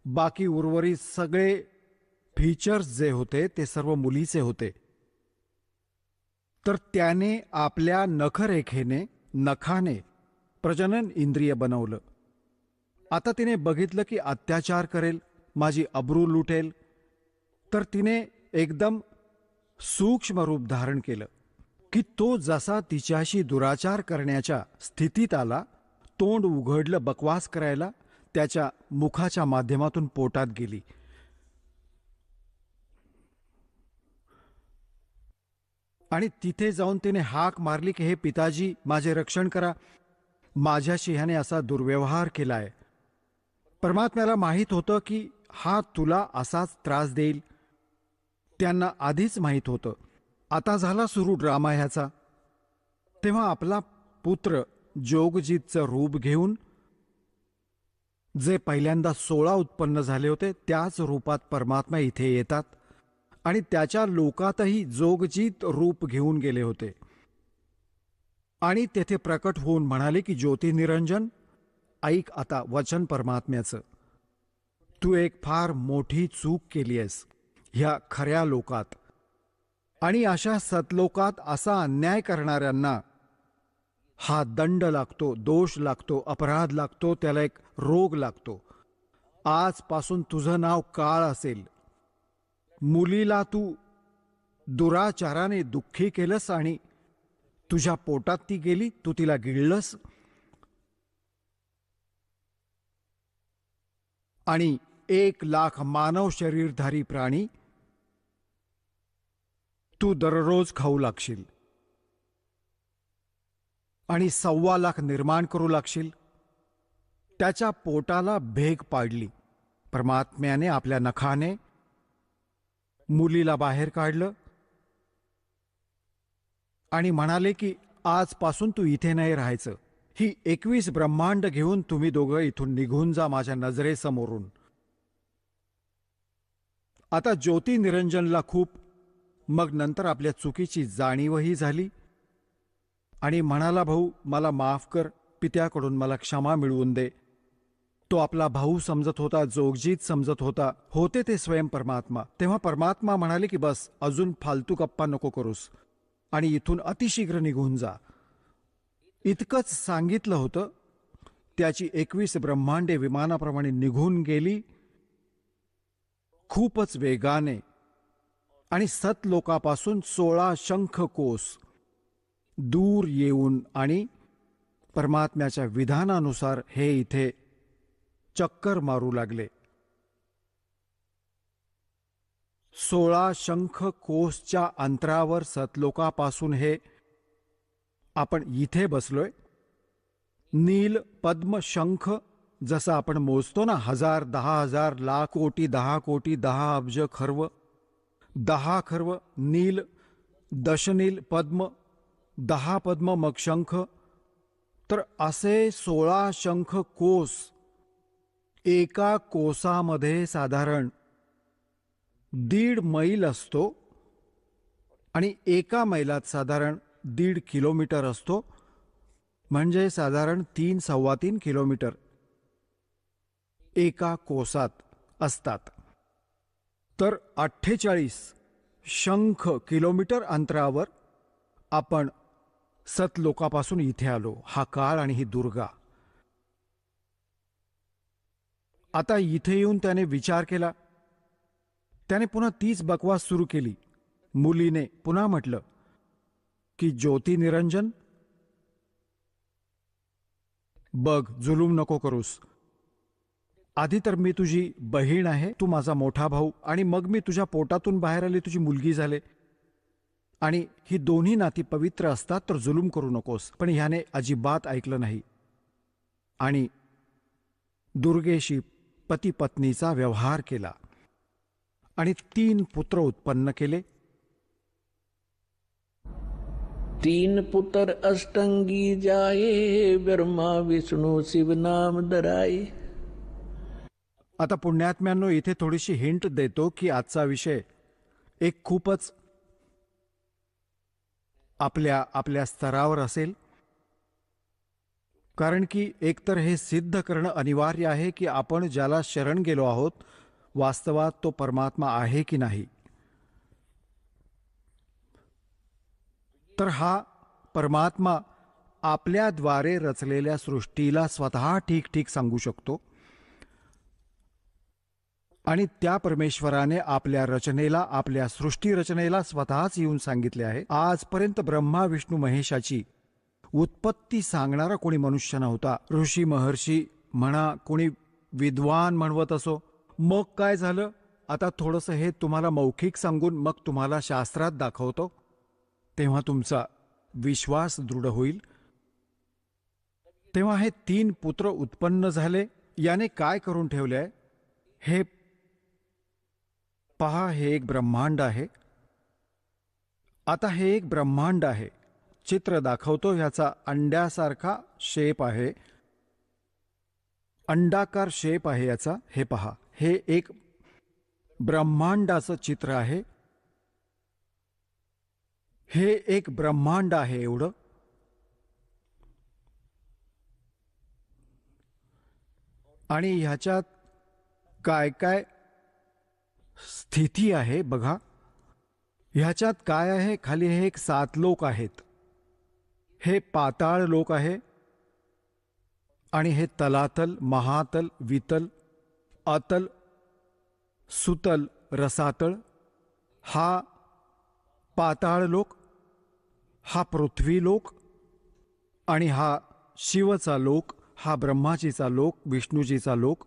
बाकी उर्वरित सगळे फीचर्स जे होते ते सर्व मुलीचे होते. तर त्याने आपल्या नखाने प्रजनन इंद्रिय बनवलं. आता तिने बघितलं की अत्याचार करेल, माझी अब्रू लुटेल, तर तिने एकदम सूक्ष्म रूप धारण केलं की तो जसा तिच्याशी दुराचार करण्याच्या स्थितीत आला, तोंड उघडलं बकवास करायला, त्याच्या मुखाच्या माध्यमातून पोटात गेली. आणि तिथे जाऊन तिने हाक मारली की हे पिताजी, माझे रक्षण करा. माझ्याशी ह्याने असा दुर्व्यवहार केलाय. परमात्म्याला माहीत होतं की हा तुला असाच त्रास देईल. त्यांना आधीच माहीत होतं. आता झाला सुरू ड्रामा ह्याचा. तेव्हा आपला पुत्र जोगजीतचं रूप घेऊन, जे पहिल्यांदा 16 उत्पन्न झाले होते त्याच रूपात परमात्मा इथे येतात. आणि त्याच्या लोकातही जोगजीत रूप घेऊन गेले होते. आणि तेथे प्रकट होऊन म्हणाले की ज्योती निरंजन, ऐक आता वचन परमात्म्याचं. तू एक फार मोठी चूक केली आहेस ह्या खऱ्या लोकात. आणि अशा सतलोकात असा अन्याय करणाऱ्यांना हा दंड लागतो, दोष लागतो, अपराध लागतो, त्याला एक रोग लागतो. आजपासून तुझं नाव काळ असेल. मुलीला तू दुराचाराने दुःखी केलंस आणि तुझ्या पोटात ती गेली, तू तिला गिळलंस. आणि 1,00,000 मानव शरीरधारी प्राणी तू दररोज खाऊ लागशील. आणि 1,25,000 निर्माण करू लागशील. त्याच्या पोटाला भेग पाडली. परमात्म्याने आपल्या नखाने मुलीला बाहेर काढलं आणि म्हणाले की आजपासून तू इथे नाही राहायचं. ही 21 ब्रह्मांड घेऊन तुम्ही दोघं इथून निघून जा माझ्या नजरेसमोरून. आता ज्योती निरंजनला खूप, मग नंतर आपल्या चुकीची जाणीवही झाली आणि म्हणाला, भाऊ मला माफ कर, पित्याकडून मला क्षमा मिळवून दे. तो आपला भाऊ समजत होता, जोगजीत समजत होता, होते ते स्वयं परमात्मा. तेव्हा परमात्मा म्हणाले की बस, अजून फालतू गप्पा नको करूस आणि इथून अतिशीघ्र निघून जा. इतकंच सांगितलं होतं. त्याची 21 ब्रह्मांडे विमानाप्रमाणे निघून गेली खूपच वेगाने. आणि सतलोकापासून 16 शंख कोस दूर येऊन आणि परमात्म्याच्या विधानानुसार हे इथे चक्कर मारू लागले. 16 शंख कोसच्या अंतरावर सतलोकापासून हे आपण इथे बसलोय. नील पद्म शंख जसं आपण मोजतो ना, 1000, 10,000, लाख, कोटी, 10 कोटी, 10 अब्ज खर्व, 10 खर्व, नील, दशनील, पद्म, 10 पद्म, मग शंख. तर असे 16 शंख कोस. एका कोसामध्ये साधारण 1.5 मैल असतो आणि एका मैलात साधारण 1.5 किलोमीटर असतो. म्हणजे साधारण 3-3.25 किलोमीटर एका कोसात असतात. तर 48 शंख किलोमीटर अंतरावर आपण सतलोकापासून इथे आलो. हा काळ आणि ही दुर्गा. आता इथे येऊन त्याने विचार केला. त्याने पुन्हा तीच बकवास सुरू केली. मुलीने पुन्हा म्हटलं की ज्योती निरंजन, बघ, जुलूम नको करूस. आधी तर मी तुझी बहीण आहे, तू माझा मोठा भाऊ, आणि मग मी तुझ्या पोटातून बाहेर आले, तुझी मुलगी झाले, आणि ही दोन्ही नाती पवित्र असतात, तर जुलूम करू नकोस. पण ह्याने अजिबात ऐकलं नाही आणि दुर्गेशी पती पत्नीचा व्यवहार केला आणि 3 पुत्र उत्पन्न केले. 3 पुत्र अष्टंगी जाए, ब्रह्मा विष्णू शिव नाम धराए. आता पुण्यात्म्यांनो, इथे थोडीशी हिंट देतो की आजचा विषय एक खूपच आपल्या स्तरावर असेल. कारण की एकतर हे सिद्ध करणं अनिवार्य आहे की आपण ज्याला शरण गेलो आहोत, वास्तवात तो परमात्मा आहे की नाही. तर हा परमात्मा आपल्याद्वारे रचलेल्या सृष्टीला स्वतः ठीक ठीक सांगू शकतो, आणि त्या परमेश्वराने आपल्या रचनेला, आपल्या सृष्टी रचनेला स्वतःच येऊन सांगितले आहे. आजपर्यंत ब्रह्मा विष्णू महेशाची उत्पत्ती सांगणारा कोणी मनुष्य नव्हता. ऋषी महर्षी म्हणा, कोणी विद्वान म्हणवत असो. मग काय झालं? आता थोडंसं हे तुम्हाला मौखिक सांगून मग तुम्हाला शास्त्रात दाखवतो, तेव्हा तुमचा विश्वास दृढ होईल. तेव्हा हे 3 पुत्र उत्पन्न झाले. याने काय करून ठेवले आहे हे पहा. हे एक ब्रह्मांड आहे. आता हे एक ब्रह्मांड आहे. चित्र दाखवतो. ह्याचा अंड्यासारखा शेप आहे, अंडाकार शेप आहे याचा. हे पहा, हे एक ब्रह्मांडाचं चित्र आहे. हे एक ब्रह्मांड आहे एवढं. आणि ह्याच्यात काय काय स्थिती आहे बघा. ह्याच्यात काय आहे? खाली हे एक 7 लोक आहेत. हे पाताळ लोक आहे, आणि हे तलातल, महातल, वितल, अतल, सुतल, रसातळ. हा पाताळ लोक, हा पृथ्वी लोक, आणि हा शिवचा लोक, हा ब्रह्माजीचा लोक, विष्णूजीचा लोक,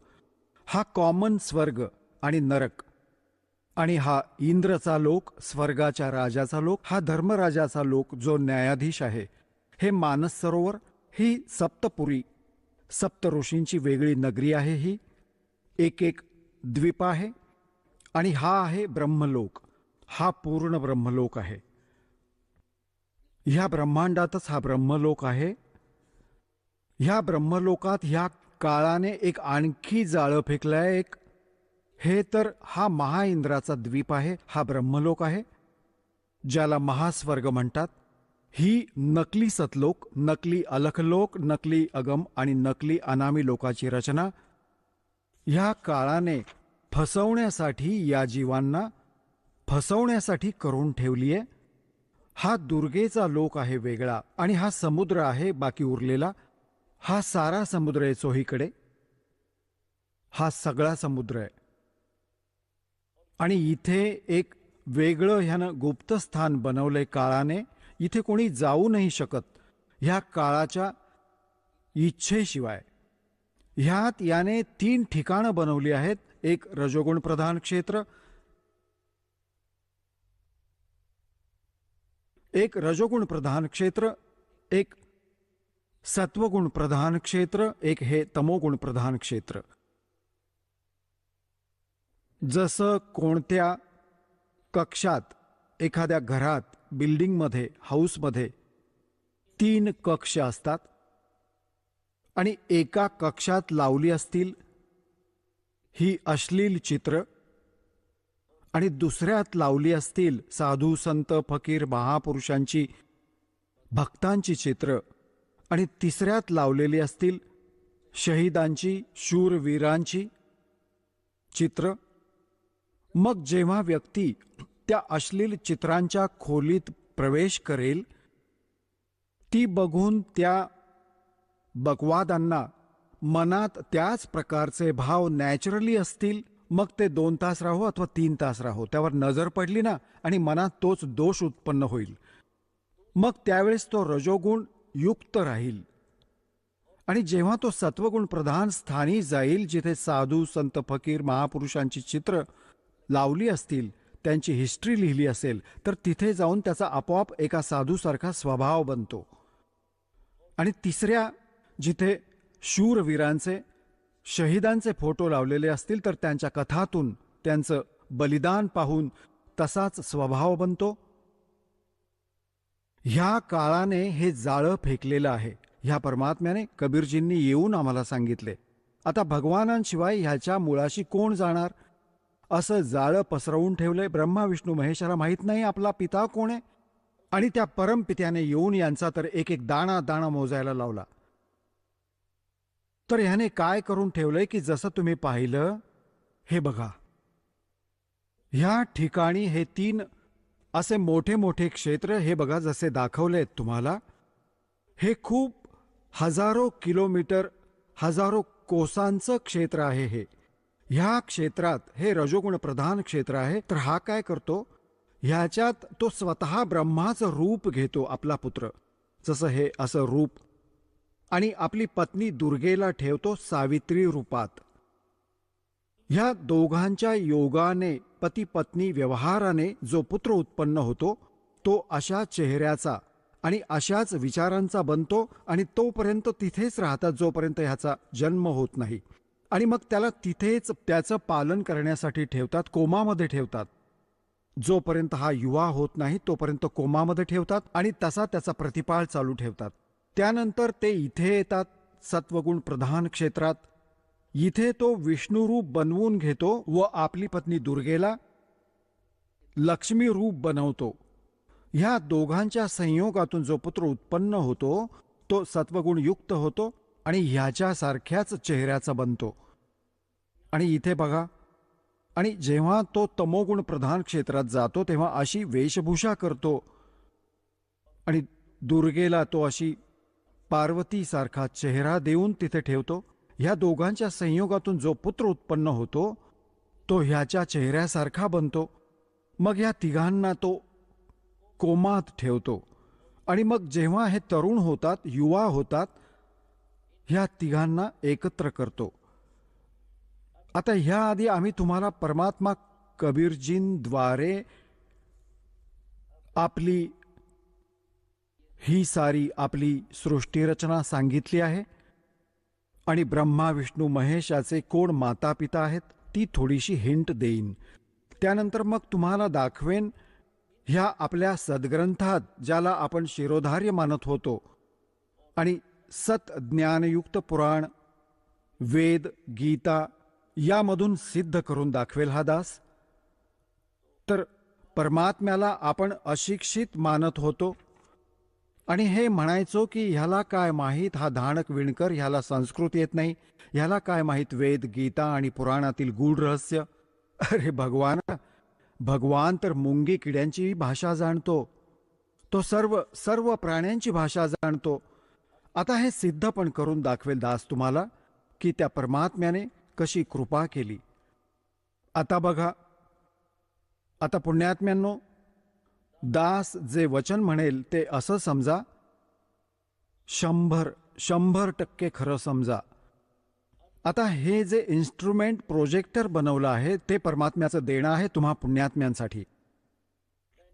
हा कॉमन स्वर्ग आणि नरक, आणि हा इंद्रचा लोक, स्वर्गाच्या राजाचा लोक, हा धर्मराजाचा लोक जो न्यायाधीश आहे. हे मानस सरोवर, ही सप्तपुरी, सप्त ऋषींची वेगळी नगरी आहे. ही एक द्वीप आहे. आणि हा आहे ब्रह्मलोक. हा पूर्ण ब्रह्मलोक आहे. ह्या ब्रह्मांडातच हा ब्रह्मलोक आहे. ह्या ब्रह्मलोकात ह्या काळाने एक आणखी जाळं फेकलंय. हे तर हा महाइंद्राचा द्वीप आहे. हा ब्रह्मलोक आहे, ज्याला महास्वर्ग म्हणतात. ही नकली सतलोक, नकली अलखलोक, नकली अगम आणि नकली अनामी लोकाची रचना ह्या काळाने फसवण्यासाठी, या जीवांना फसवण्यासाठी करून ठेवली आहे. हा दुर्गेचा लोक आहे वेगळा, आणि हा समुद्र आहे बाकी उरलेला. हा सारा समुद्र आहे चोहीकडे. हा सगळा समुद्र आहे. आणि इथे एक वेगळं ह्यानं गुप्तस्थान बनवलंय काळाने. इथे कोणी जाऊ नाही शकत ह्या काळाच्या इच्छेशिवाय. ह्यात याने 3 ठिकाणं बनवली आहेत. एक रजोगुण प्रधान क्षेत्र, एक रजोगुण प्रधान क्षेत्र, एक सत्वगुण प्रधान क्षेत्र, एक हे तमोगुण प्रधान क्षेत्र. जसं कोणत्या कक्षात, एखाद्या घरात, बिल्डिंगमध्ये, हाऊसमध्ये 3 कक्ष असतात, आणि एका कक्षात लावली असतील ही अश्लील चित्र, आणि दुसऱ्यात लावली असतील साधू संत फकीर महापुरुषांची, भक्तांची चित्र, आणि तिसऱ्यात लावलेली असतील शहीदांची, शूरवीरांची चित्र. मग जेव्हा व्यक्ती त्या अश्लील चित्रांच्या खोलीत प्रवेश करेल, ती बघून त्या बकवादांना मनात त्याच प्रकारचे भाव नॅचरली असतील, मग ते 2 तास राहो अथवा 3 तास राहो, त्यावर नजर पडली ना आणि मनात तोच दोष उत्पन्न होईल, मग त्यावेळेस तो रजोगुण युक्त राहील. आणि जेव्हा तो सत्वगुण प्रधान स्थानी जाईल, जिथे साधू संत फकीर महापुरुषांची चित्र लावली असतील, त्यांची हिस्ट्री लिहिली असेल, तर तिथे जाऊन त्याचा आपोआप एका साधूसारखा स्वभाव बनतो. आणि तिसऱ्या, जिथे शूरवीरांचे शहीदांचे फोटो लावलेले असतील, तर त्यांच्या कथातून त्यांचं बलिदान पाहून तसाच स्वभाव बनतो. ह्या काळाने हे जाळं फेकलेलं आहे, ह्या परमात्म्याने कबीरजींनी येऊन आम्हाला सांगितले. आता भगवानांशिवाय ह्याच्या मुळाशी कोण जाणार? असं जाळं पसरवून ठेवलंय. ब्रह्मा विष्णू महेशाला माहीत नाही आपला पिता कोण आहे, आणि त्या परमपित्याने येऊन यांचा तर एक एक दाणा दाणा मोजायला लावला. तर ह्याने काय करून ठेवलंय की जसं तुम्ही पाहिलं, हे बघा, ह्या ठिकाणी हे 3 असे मोठे मोठे क्षेत्र, हे बघा जसे दाखवलेत तुम्हाला, हे खूप हजारो किलोमीटर, हजारो कोसांचं क्षेत्र आहे. हे ह्या क्षेत्रात हे रजोगुण प्रधान क्षेत्र आहे. तर हा काय करतो, ह्याच्यात तो स्वतः ब्रह्माचं रूप घेतो, आपला पुत्र जसं हे असं रूप, आणि आपली पत्नी दुर्गेला ठेवतो सावित्री रूपात. ह्या दोघांच्या योगाने, पती पत्नी व्यवहाराने जो पुत्र उत्पन्न होतो, तो अशा चेहऱ्याचा आणि अशाच विचारांचा बनतो, आणि तोपर्यंत तिथेच राहतात जोपर्यंत ह्याचा जन्म होत नाही. आणि मग त्याला तिथेच त्याचं पालन करण्यासाठी ठेवतात, कोमामध्ये ठेवतात. जोपर्यंत हा युवा होत नाही तोपर्यंत कोमामध्ये ठेवतात, आणि तसा त्याचा प्रतिपाळ चालू ठेवतात. त्यानंतर ते इथे येतात सत्वगुण प्रधान क्षेत्रात. इथे तो विष्णुरूप बनवून घेतो व आपली पत्नी दुर्गेला लक्ष्मी रूप बनवतो. ह्या दोघांच्या संयोगातून जो पुत्र उत्पन्न होतो, तो सत्वगुण युक्त होतो आणि ह्याच्यासारख्याच चेहऱ्याचा बनतो. आणि इथे बघा, आणि जेव्हा तो तमोगुण प्रधान क्षेत्रात जातो तेव्हा अशी वेशभूषा करतो, आणि दुर्गेला तो अशी पार्वतीसारखा चेहरा देऊन तिथे ठेवतो. ह्या दोघांच्या संयोगातून जो पुत्र उत्पन्न होतो, तो ह्याच्या चेहऱ्यासारखा बनतो. मग ह्या तिघांना तो कोमात ठेवतो, आणि मग जेव्हा हे तरुण होतात, युवा होतात, ह्या तिघांना एकत्र करतो. आता ह्या आधी आम्ही तुम्हाला परमात्मा कबीरजींद्वारे आपली ही सारी आपली सृष्टीरचना सांगितली आहे, आणि ब्रह्मा विष्णू महेशाचे कोण माता पिता आहेत ती थोडीशी हिंट देईन. त्यानंतर मग तुम्हाला दाखवेन ह्या आपल्या सद्ग्रंथात, ज्याला आपण शिरोधार्य मानत होतो, आणि सत ज्ञानयुक्त पुराण, वेद, गीता यामधून सिद्ध करून दाखवेल हा दास. तर परमात्म्याला आपण अशिक्षित मानत होतो, आणि हे म्हणायचो की ह्याला काय माहीत, हा धाणक विणकर, ह्याला संस्कृत येत नाही, ह्याला काय माहीत वेद, गीता आणि पुराणातील गूढ रहस्य. अरे भगवान तर मुंगी किड्यांची भाषा जाणतो, तो सर्व प्राण्यांची भाषा जाणतो. आता हे सिद्ध पण करून दाखवेल दास तुम्हाला की त्या परमात्म्याने कशी कृपा केली. आता बघा, आता पुण्यात्म्यांनो, दास जे वचन म्हणेल ते असं समजा, 100% खरं समजा. आता हे जे इन्स्ट्रुमेंट प्रोजेक्टर बनवलं आहे ते परमात्म्याचं देणं आहे तुम्हा पुण्यात्म्यांसाठी.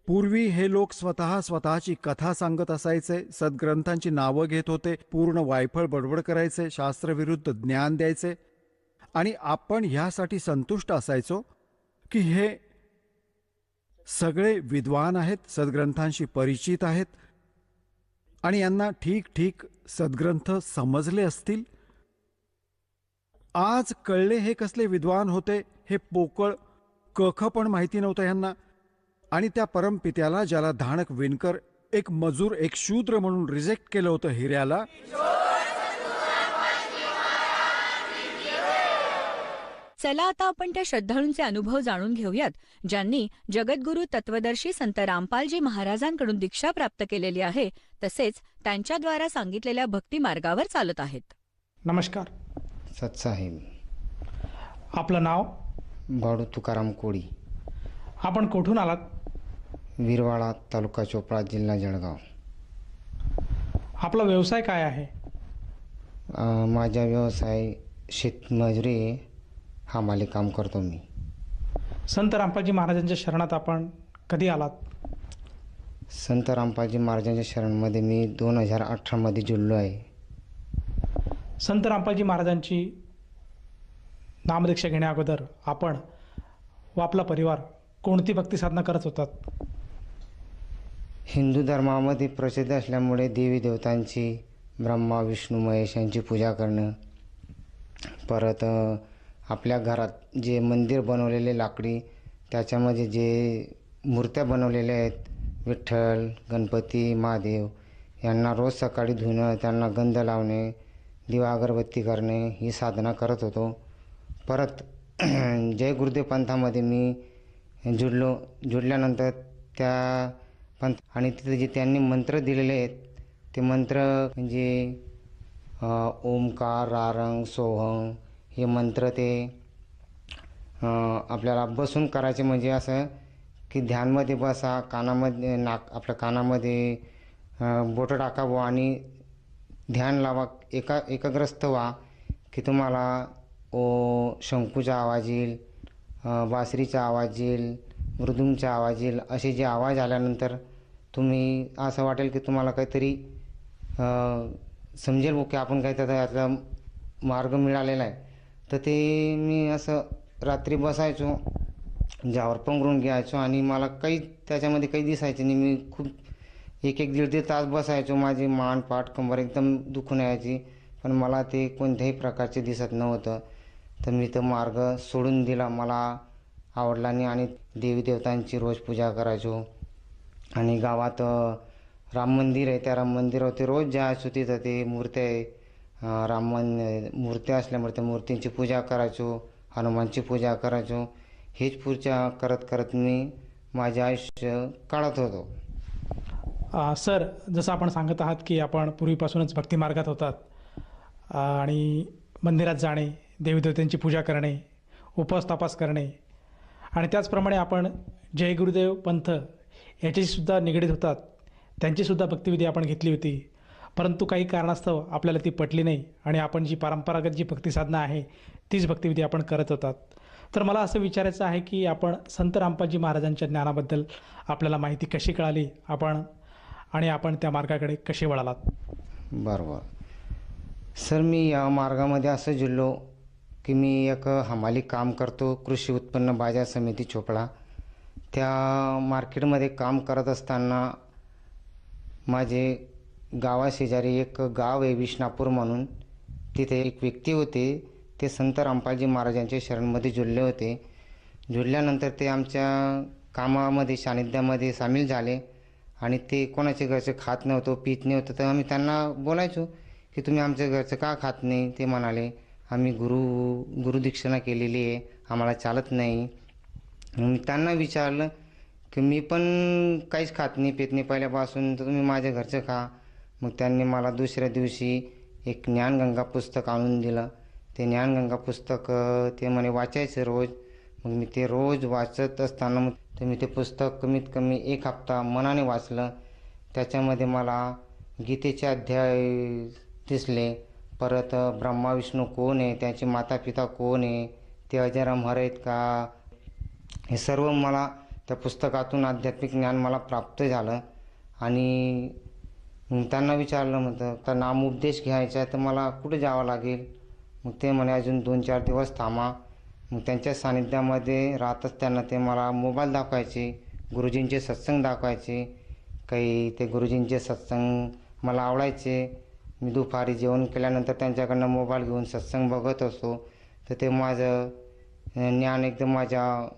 पूर्वी हे लोक स्वतःची कथा सांगत असायचे, सद्ग्रंथांची नावं घेत होते, पूर्ण वायफळ बडबड करायचे, शास्त्रविरुद्ध ज्ञान द्यायचे, आणि आपण ह्यासाठी संतुष्ट असायचो की हे सगळे विद्वान आहेत, सद्ग्रंथांशी परिचित आहेत, आणि यांना ठीक सद्ग्रंथ समजले असतील. आज कळले हे कसले विद्वान होते, हे पोकळ कख पण माहिती नव्हतं यांना. आणि त्या परमपित्याला, ज्याला धाणक विणकर, एक मजूर, एक शूद्र म्हणून रिजेक्ट केलं होतं हिऱ्याला, चला आता आपण त्या श्रद्धाळूंचे अनुभव जाणून घेऊयात, ज्यांनी जगद्गुरू तत्वदर्शी संत रामपालजी महाराजांकडून दीक्षा प्राप्त केलेली आहे, तसेच त्यांच्याद्वारा सांगितलेल्या भक्ती मार्गावर चालत आहेत. नमस्कार. सत्साहेब. आपलं नाव? बाळू तुकाराम कोळी. आपण कुठून आलात? विरवाडा, तालुका चोपडा, जिल्हा जळगाव. आपला व्यवसाय काय आहे? माझा व्यवसाय शेतमजुरी आहे. हमाली काम करतो मी. संत रामपालजी महाराजांच्या शरणात आपण कधी आलात? संत रामपालजी महाराजांच्या शरणमध्ये मी 2018मध्ये जुळलो आहे. संत रामपालजी महाराजांची नामदीक्षा घेण्या अगोदर आपण व आपला परिवार कोणती भक्ती साधना करत होतात? हिंदू धर्मामध्ये प्रसिद्ध असल्यामुळे देवी देवतांची, ब्रह्मा विष्णू महेश यांची पूजा करणं, परत आपल्या घरात जे मंदिर बनवलेले लाकडी, त्याच्यामध्ये जे मूर्त्या बनवलेल्या आहेत, विठ्ठल, गणपती, महादेव यांना रोज सकाळी धुणं, त्यांना गंध लावणे, दिवा अगरबत्ती करणे ही साधना करत होतो. परत जय गुरुदेव पंथामध्ये मी जुडल्यानंतर त्या पंथ आणि तिथे जे त्यांनी मंत्र दिलेले आहेत ते मंत्र म्हणजे ओमकार, रारंग, सोहंग हे मंत्र ते आपल्याला बसून करायचे. म्हणजे असं की ध्यानमध्ये बसा, कानामध्ये आपल्या कानामध्ये बोटं टाकावं आणि ध्यान लावा, एकाग्रस्त व्हा की तुम्हाला शंकूचा आवाज येईल, बासरीचा आवाज येईल, मृदुंगचा आवाज येईल. असे जे आवाज आल्यानंतर तुम्ही असं वाटेल की तुम्हाला काहीतरी समजेल की आपण काही त्याचा मार्ग मिळालेला आहे. तर ते मी असं रात्री बसायचो, ज्यावर पंघरून घ्यायचो आणि मला काही त्याच्यामध्ये काही दिसायचं नाही. मी खूप एक दीड तास बसायचो. माझी मान, पाठ, कंबर एकदम दुखून यायची, पण मला ते कोणत्याही प्रकारचे दिसत नव्हतं. तर मी तो मार्ग सोडून दिला, मला आवडला नाही आणि देवी देवतांची रोज पूजा करायचो. आणि गावात राम मंदिर आहे, त्या राम मंदिरावरती रोज जायचो. तिथं ते मूर्त्या आहे, मूर्त्या असल्यामुळे त्या मूर्तींची पूजा करायचो, हनुमानची पूजा करायचो. हेच पूजा करत करत मी माझे आयुष्य काढत होतो. सर, जसं आपण सांगत आहात की आपण पूर्वीपासूनच भक्ती मार्गात होतात आणि मंदिरात जाणे, देवीदेवतांची पूजा करणे, उपवास तापास करणे आणि त्याचप्रमाणे आपण जय गुरुदेव पंथ याच्याशीसुद्धा निगडीत होतात. त्यांचीसुद्धा भक्तिविधी आपण घेतली होती, परंतु काही कारणास्तव आपल्याला ती पटली नाही आणि आपण जी परंपरागत जी भक्ती साधना आहे तीच भक्तिविधी आपण करत होतात. तर मला असं विचारायचं आहे की आपण संत रामपालजी महाराजांच्या ज्ञानाबद्दल आपल्याला माहिती कशी कळाली आपण त्या मार्गाकडे कसे वळालात? बरोबर सर, मी या मार्गामध्ये असं जुळलो की मी एक हमाली काम करतो, कृषी उत्पन्न बाजार समिती चोपडा. त्या मार्केटमध्ये काम करत असताना माझे गावाशेजारी एक गाव आहे विष्णापूर म्हणून, तिथे एक व्यक्ती होते, ते संत रामपालजी महाराजांच्या शरणमध्ये जुळले होते. जुळल्यानंतर ते आमच्या कामामध्ये, सानिध्यामध्ये सामील झाले आणि ते कोणाचे घरचे खात नव्हतं, पित नव्हतं. तर आम्ही त्यांना बोलायचो की तुम्ही आमच्या घरचं का खात नाही? ते म्हणाले आम्ही गुरुदीक्षाना केलेली आहे, आम्हाला चालत नाही. मी त्यांना विचारलं की मी पण काहीच खात नाही, पित नाही पहिल्यापासून, तर तुम्ही माझ्या घरचं खा. मग त्यांनी मला दुसऱ्या दिवशी एक ज्ञानगंगा पुस्तक आणून दिलं. ते ज्ञानगंगा पुस्तक ते म्हणे वाचायचं रोज. मग मी ते रोज वाचत असताना मग मी ते पुस्तक कमीत कमी 1 हप्ता मनाने वाचलं. त्याच्यामध्ये मला गीतेचे अध्याय दिसले. परत ब्रह्मा विष्णू कोण आहे, त्याचे माता पिता कोण आहे, ते अजरामर आहेत का, हे सर्व मला त्या पुस्तकातून आध्यात्मिक ज्ञान मला प्राप्त झालं. आणि त्यांना विचारलं, म्हटलं तर नामोपदेश घ्यायचा आहे तर मला कुठे जावं लागेल? मग ते म्हणे अजून 2-4 दिवस थांबा. मग त्यांच्या सानिध्यामध्ये राहतच त्यांना ते मला मोबाईल दाखवायचे, गुरुजींचे सत्संग दाखवायचे. काही ते गुरुजींचे सत्संग मला आवडायचे. मी दुपारी जेवण केल्यानंतर त्यांच्याकडनं मोबाईल घेऊन सत्संग बघत असतो. तर ते माझं ज्ञान एकदम माझ्या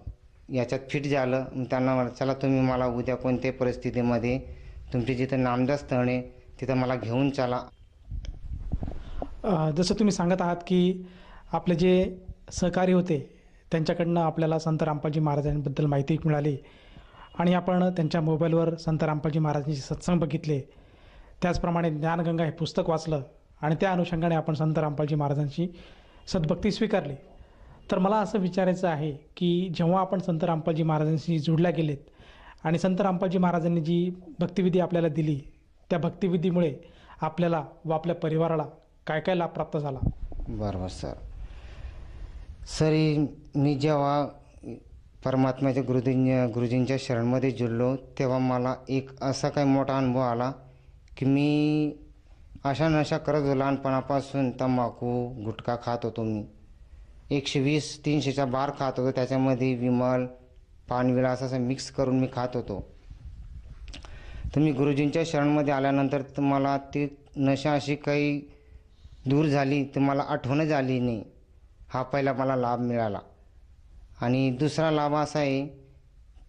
याच्यात फिट झालं. मग त्यांना म्हटलं चला तुम्ही मला उद्या कोणत्याही परिस्थितीमध्ये तुमची जिथं नामदास स्थळ आहे तिथं मला घेऊन चला. जसं तुम्ही सांगत आहात की आपले जे सहकारी होते त्यांच्याकडनं आपल्याला संत रामपालजी महाराजांबद्दल माहिती मिळाली आणि आपण त्यांच्या मोबाईलवर संत रामपालजी महाराजांचे सत्संग बघितले. त्याचप्रमाणे ज्ञानगंगा हे पुस्तक वाचलं आणि त्या अनुषंगाने आपण संत रामपालजी महाराजांची सद्भक्ती स्वीकारली. तर मला असं विचारायचं आहे की जेव्हा आपण संत रामपालजी महाराजांशी जोडल्या गेलेत आणि संत रामपालजी महाराजांनी जी भक्तिविधी आपल्याला दिली, त्या भक्तिविधीमुळे आपल्याला व आपल्या परिवाराला काय काय लाभ प्राप्त झाला? बरोबर सर. मी जेव्हा परमात्म्याच्या गुरुजींच्या शरणमध्ये जुळलो तेव्हा मला एक असा काही मोठा अनुभव आला की मी अशा नशा करत होतो. लहानपणापासून तंबाखू गुटखा खात होतो. मी 120-300चा बार खात होतो. त्याच्यामध्ये विमल पानविलास असं मिक्स करून मी खात होतो. तर मी गुरुजींच्या शरणमध्ये आल्यानंतर तर मला ती नशा अशी काही दूर झाली तर मला आठवणच आली नाही. हा पहिला मला लाभ मिळाला. आणि दुसरा लाभ असा आहे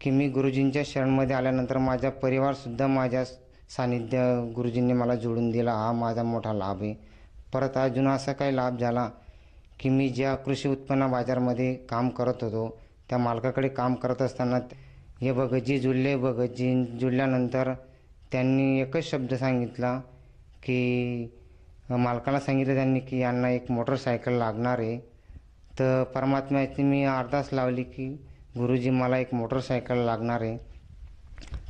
की मी गुरुजींच्या शरणमध्ये आल्यानंतर माझा परिवारसुद्धा माझ्या सानिध्य गुरुजींनी मला जोडून दिला. हा माझा मोठा लाभ आहे. परत अजून असा काही लाभ झाला की मी ज्या कृषी उत्पन्न बाजारमध्ये काम करत होतो त्या मालकाकडे काम करत असताना हे भगतजी जुळले. भगतजी जुळल्यानंतर त्यांनी एकच शब्द सांगितला की मालकाला सांगितलं त्यांनी की यांना एक मोटरसायकल लागणार आहे. तर परमात्म्याची मी अरदास लावली की गुरुजी मला एक मोटरसायकल लागणार आहे.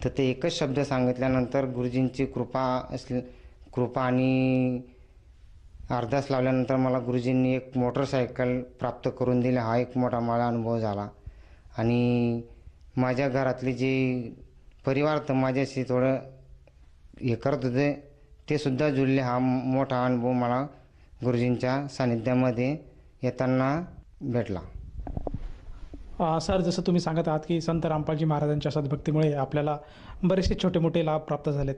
तर ते एकच शब्द सांगितल्यानंतर गुरुजींची कृपा आणि अरदास लावल्यानंतर मला गुरुजींनी एक मोटरसायकल प्राप्त करून दिली. हा एक मोठा मला अनुभव झाला. आणि माझ्या घरातले जे परिवार तर माझ्याशी थोडं हे करत होते ते सुद्धा जुळले. हा मोठा अनुभव मला गुरुजींच्या सानिध्यामध्ये येताना भेटला. सर, जसं तुम्ही सांगत आहात की संत रामपालजी महाराजांच्या सद्भक्तीमुळे आपल्याला बरेचसे छोटे मोठे लाभ प्राप्त झालेत.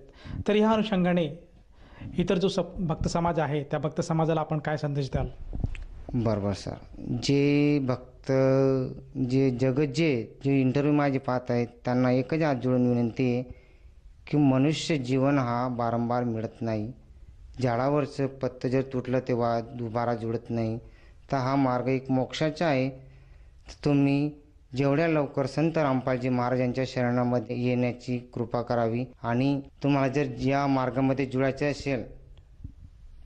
तर ह्या अनुषंगाने इतर जो भक्त समाज आहे त्या भक्त समाजाला आपण काय संदेश द्याल? बरोबर सर. जे भक्त जे इंटरव्ह्यू माझे पाहत आहेत त्यांना एकच हात जोडून विनंती आहे की मनुष्य जीवन हा वारंवार मिळत नाही. झाडावरचं पत्तं जर तुटलं तेव्हा दुबारा जुळत नाही. तर हा मार्ग एक मोक्षाचा आहे. तुम्ही जेवढ्या लवकर संत रामपालजी महाराजांच्या शरणामध्ये येण्याची कृपा करावी. आणि तुम्हाला जर या मार्गामध्ये जुळायचं असेल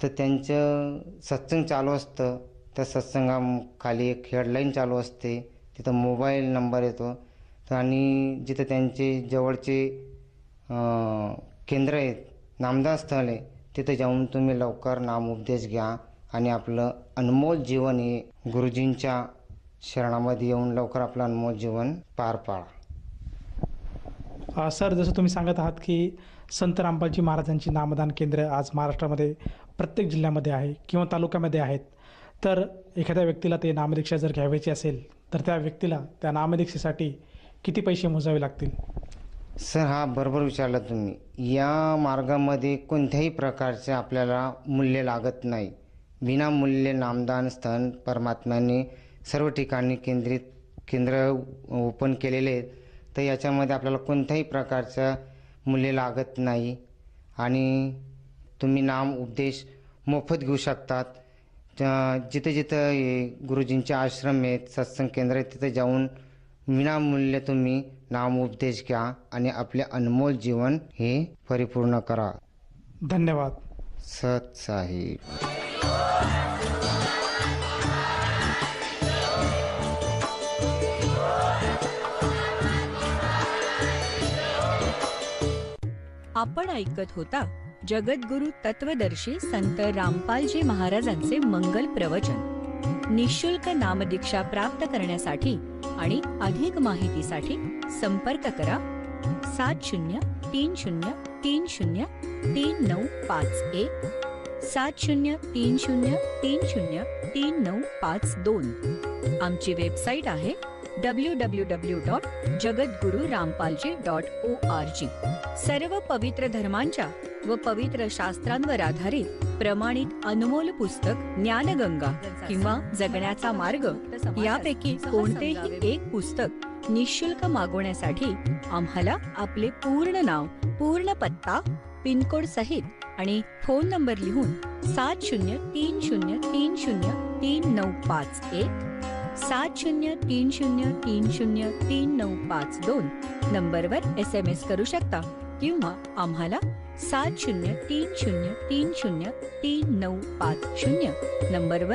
तर त्यांचं सत्संग चालू असतं. त्या सत्संगाखाली एक हेडलाईन चालू असते, तिथं मोबाईल नंबर येतो. आणि जिथं त्यांचे जवळचे केंद्र आहेत, नामदान स्थळ आहे, तिथं जाऊन तुम्ही लवकर नामोपदेश घ्या आणि आपलं अनमोल जीवन हे गुरुजींच्या शरणामध्ये येऊन लवकर आपलं अनमोल जीवन पार पाडा. सर, जसं तुम्ही सांगत आहात की संत रामपालजी महाराजांची नामदान केंद्र आज महाराष्ट्रामध्ये प्रत्येक जिल्ह्यामध्ये आहे किंवा तालुक्यामध्ये आहेत. तर एखाद्या व्यक्तीला ते नामदीक्षा जर घ्यावयाची असेल तर त्या व्यक्तीला त्या नामदीक्षेसाठी किती पैसे मोजावे लागतील? सर, हा बरोबर विचारला तुम्ही. या मार्गामध्ये कोणत्याही प्रकारचे आपल्याला मूल्य लागत नाही. विनामूल्य नामदान स्थळ परमात्म्याने सर्व ठिकाणी केंद्र ओपन केलेले आहेत. तर याच्यामध्ये आपल्याला कोणत्याही प्रकारचं मूल्य लागत नाही आणि तुम्ही नाम उपदेश मोफत घेऊ शकतात. जिथे जिथं गुरुजींचे आश्रम आहेत, सत्संग केंद्र आहेत, तिथे जाऊन विनामूल्य तुम्ही नाम उपदेश घ्या आणि आपले अनमोल जीवन हे परिपूर्ण करा. धन्यवाद. सत साहिब. आपण ऐकत होता जगद्गुरु तत्वदर्शी संत रामपालजी महाराजांचे मंगल प्रवचन. निःशुल्क नामदीक्षा प्राप्त करण्यासाठी आणि अधिक माहितीसाठी संपर्क करा 7030303951 7030303952. आमची वेबसाईट आहे www.jagadgururampalji.org. सर्व पवित्र धर्मांच्या व पवित्र शास्त्रांवर आधारित प्रमाणित अनमोल पुस्तक ज्ञानगंगा किंवा जगण्याचा मार्ग यापैकी कोणतेही एक पुस्तक निःशुल्क मागवण्यासाठी आम्हाला आपले पूर्ण नाव, पूर्ण पत्ता, पिनकोड सहित आणि फोन नंबर लिहून 7030303951 7030303952 नंबरवर SMS करू शकता किंवा आम्हाला 7030303950 नंबरवर